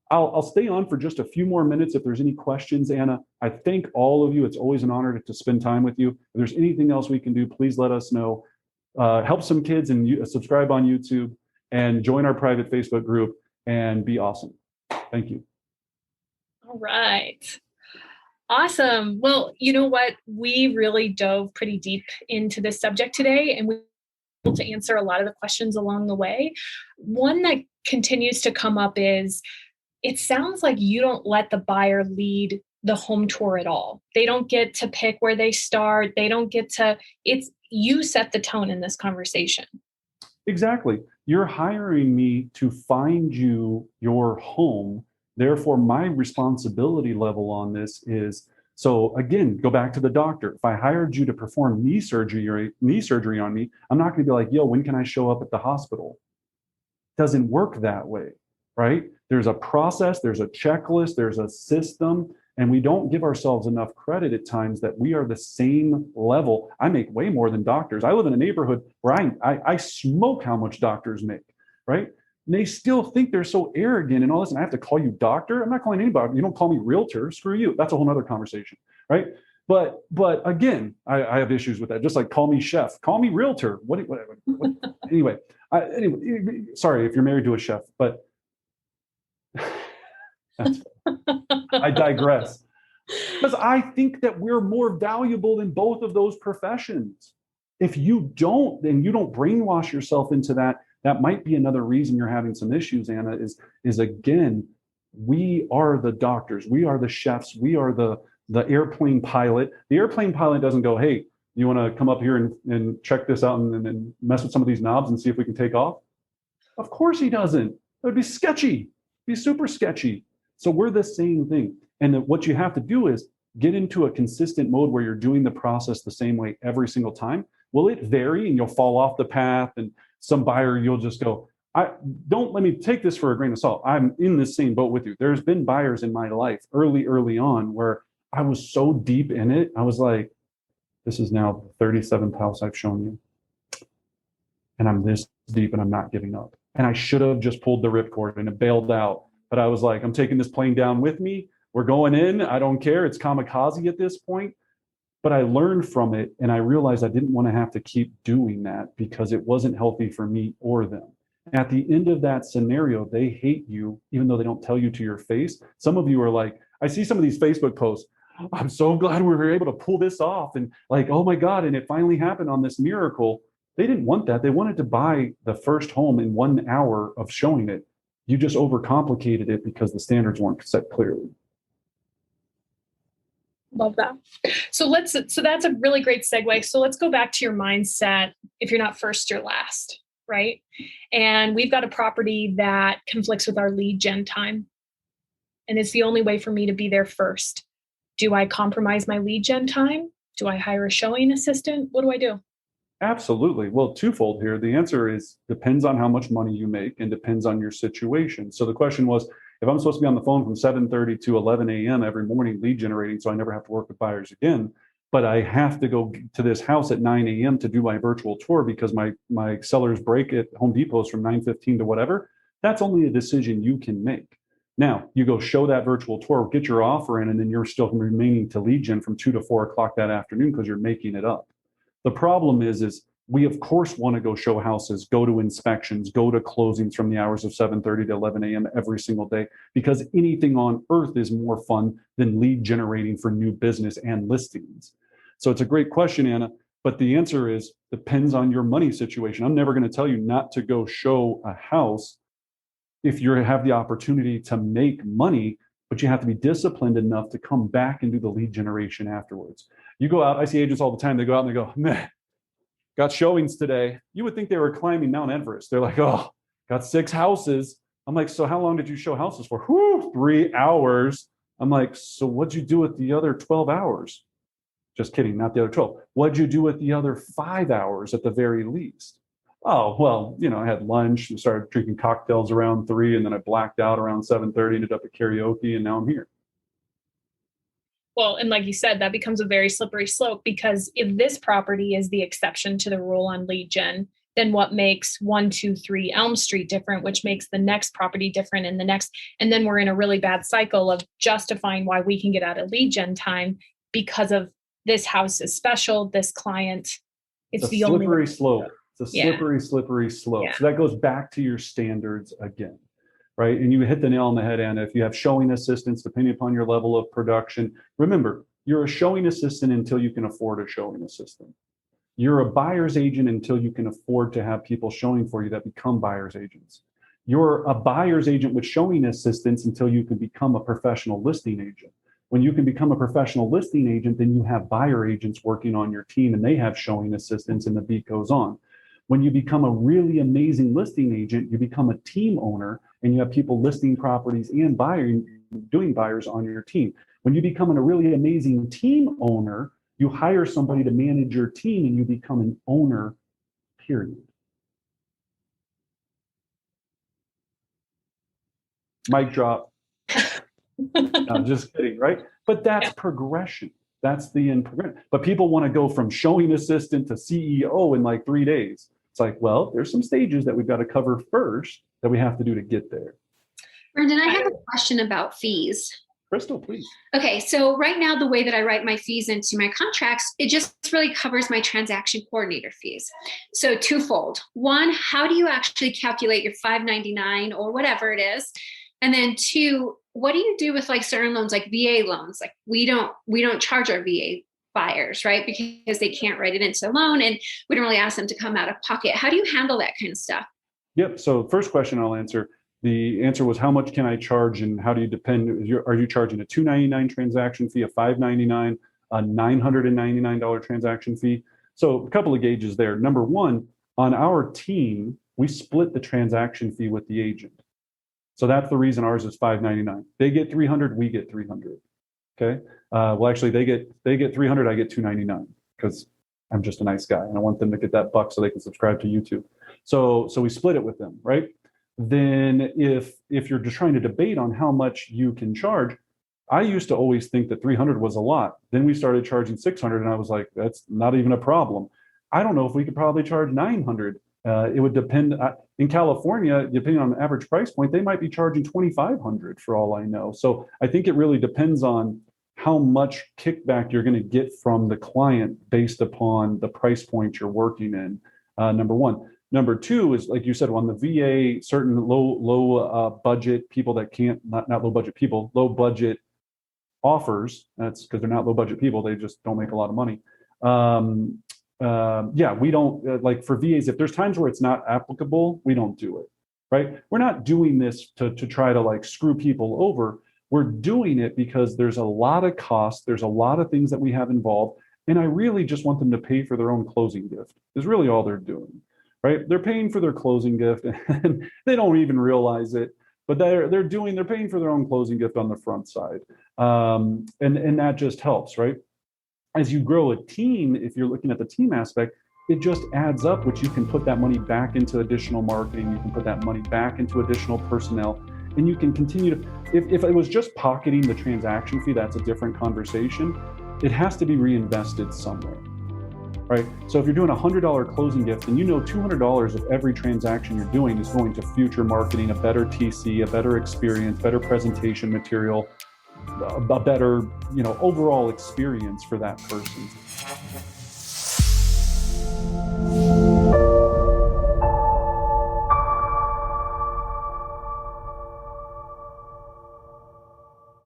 S1: I'll stay on for just a few more minutes if there's any questions, Anna. I thank all of you. It's always an honor to spend time with you. If there's anything else we can do, please let us know. Help some kids and subscribe on YouTube and join our private Facebook group. and be awesome. Thank you.
S4: All right. Awesome. Well, you know what? We really dove pretty deep into this subject today, and we were able to answer a lot of the questions along the way. One that continues to come up is, it sounds like you don't let the buyer lead the home tour at all. They don't get to pick where they start. They don't get to, it's you set the tone in this conversation.
S1: Exactly. You're hiring me to find you your home. Therefore, my responsibility level on this is, so again, go back to the doctor. If I hired you to perform knee surgery on me, I'm not going to be like, yo, when can I show up at the hospital? It doesn't work that way, right? There's a process, there's a checklist, there's a system, and we don't give ourselves enough credit at times that we are the same level. I make way more than doctors. I live in a neighborhood where I smoke how much doctors make, right? And they still think they're so arrogant and all this, and I have to call you doctor? I'm not calling anybody. You don't call me realtor, screw you. That's a whole nother conversation, right? But again, I have issues with that. Just like call me chef, call me realtor. What anyway, sorry if you're married to a chef, but I digress. Because I think that we're more valuable in both of those professions. If you don't, and you don't brainwash yourself into that, that might be another reason you're having some issues, Anna, is again, we are the doctors, we are the chefs, we are the airplane pilot. The airplane pilot doesn't go, hey, you want to come up here and check this out and mess with some of these knobs and see if we can take off? Of course he doesn't. That would be sketchy. It'd be super sketchy. So we're the same thing. And what you have to do is get into a consistent mode where you're doing the process the same way every single time. Will it vary and you'll fall off the path, and some buyer you'll just go, don't let me take this for a grain of salt. I'm in the same boat with you. There's been buyers in my life early on where I was so deep in it. I was like, this is now the 37th house I've shown you. And I'm this deep and I'm not giving up. And I should have just pulled the ripcord and it bailed out. But I was like, I'm taking this plane down with me. We're going in. I don't care. It's kamikaze at this point. But I learned from it, and I realized I didn't want to have to keep doing that because it wasn't healthy for me or them. At the end of that scenario, they hate you, even though they don't tell you to your face. Some of you are like, I see some of these Facebook posts, I'm so glad we were able to pull this off. And like, oh my God, and it finally happened on this miracle. They didn't want that. They wanted to buy the first home in 1 hour of showing it. You just overcomplicated it because the standards weren't set clearly.
S4: Love that. So that's a really great segue. So let's go back to your mindset. If you're not first, you're last, right? And we've got a property that conflicts with our lead gen time. And it's the only way for me to be there first. Do I compromise my lead gen time? Do I hire a showing assistant? What do I do?
S1: Absolutely. Well, twofold here. The answer is depends on how much money you make and depends on your situation. So the question was, if I'm supposed to be on the phone from 7:30 to 11 a.m. every morning lead generating, so I never have to work with buyers again, but I have to go to this house at 9 a.m. to do my virtual tour because my seller's break at Home Depot is from 9:15 to whatever, that's only a decision you can make. Now, you go show that virtual tour, get your offer in, and then you're still remaining to lead gen from 2 to 4 o'clock that afternoon because you're making it up. The problem is we, of course, want to go show houses, go to inspections, go to closings from the hours of 7:30 to 11 a.m. every single day, because anything on earth is more fun than lead generating for new business and listings. So it's a great question, Anna, but the answer is depends on your money situation. I'm never going to tell you not to go show a house if you have the opportunity to make money, but you have to be disciplined enough to come back and do the lead generation afterwards. You go out, I see agents all the time, they go out and they go, meh, got showings today. You would think they were climbing Mount Everest. They're like, oh, got 6 houses. I'm like, so how long did you show houses for? Whew, 3 hours. I'm like, so what'd you do with the other 12 hours? Just kidding, not the other 12. What'd you do with the other 5 hours at the very least? Oh, well, I had lunch and started drinking cocktails around 3, and then I blacked out around 7:30, ended up at karaoke, and now I'm here.
S4: Well, and like you said, that becomes a very slippery slope, because if this property is the exception to the rule on lead gen, then what makes 123 Elm Street different, which makes the next property different and the next, and then we're in a really bad cycle of justifying why we can get out of lead gen time because of this house is special, this client, it's the only
S1: slippery slope. It's a slippery slope.
S4: Yeah.
S1: So that goes back to your standards again. right? And you hit the nail on the head, Anna. If you have showing assistants, depending upon your level of production, remember, you're a showing assistant until you can afford a showing assistant. You're a buyer's agent until you can afford to have people showing for you that become buyer's agents. You're a buyer's agent with showing assistants until you can become a professional listing agent. When you can become a professional listing agent, then you have buyer agents working on your team and they have showing assistants, and the beat goes on. When you become a really amazing listing agent, you become a team owner and you have people listing properties and doing buyers on your team. When you become a really amazing team owner, you hire somebody to manage your team and you become an owner, period. Mic drop. No, just kidding, right? But that's progression. That's the end progression. But people want to go from showing assistant to CEO in like 3 days. It's like, well, there's some stages that we've got to cover first that we have to do to get there.
S6: Brendan, I have a question about fees.
S1: Crystal, please.
S6: Okay, so right now, the way that I write my fees into my contracts, it just really covers my transaction coordinator fees. So twofold. One, how do you actually calculate your $599 or whatever it is? And then two, what do you do with like certain loans, like VA loans? Like we don't charge our VA buyers, right? Because they can't write it into the loan and we don't really ask them to come out of pocket. How do you handle that kind of stuff?
S1: Yep. So first question I'll answer. The answer was, how much can I charge and how do you depend? Are you charging a $299 transaction fee, a $599, a $999 transaction fee? So a couple of gauges there. Number one, on our team, we split the transaction fee with the agent. So that's the reason ours is $599. They get $300, we get $300. Okay. Well, actually, they get $300, I get $299 because I'm just a nice guy and I want them to get that buck so they can subscribe to YouTube. So we split it with them, right? Then if you're just trying to debate on how much you can charge, I used to always think that $300 was a lot. Then we started charging $600 and I was like, that's not even a problem. I don't know if we could probably charge $900. It would depend. In California, depending on the average price point, they might be charging $2,500 for all I know. So I think it really depends on how much kickback you're going to get from the client based upon the price point you're working in, number one. Number two is, like you said, on the VA, certain low budget people that can't, not low budget people, low budget offers, that's because they're not low budget people, they just don't make a lot of money. Yeah, we don't, like for VAs, if there's times where it's not applicable, we don't do it, right? We're not doing this to try to like screw people over. We're doing it because there's a lot of costs, there's a lot of things that we have involved, and I really just want them to pay for their own closing gift, is really all they're doing. Right? They're paying for their closing gift and they don't even realize it, but they're paying for their own closing gift on the front side. And that just helps, right? As you grow a team, if you're looking at the team aspect, it just adds up, which you can put that money back into additional marketing, you can put that money back into additional personnel, and you can continue to, if it was just pocketing the transaction fee, that's a different conversation. It has to be reinvested somewhere. Right? So if you're doing a $100 closing gift and you know $200 of every transaction you're doing is going to future marketing, a better TC, a better experience, better presentation material, a better, overall experience for that person.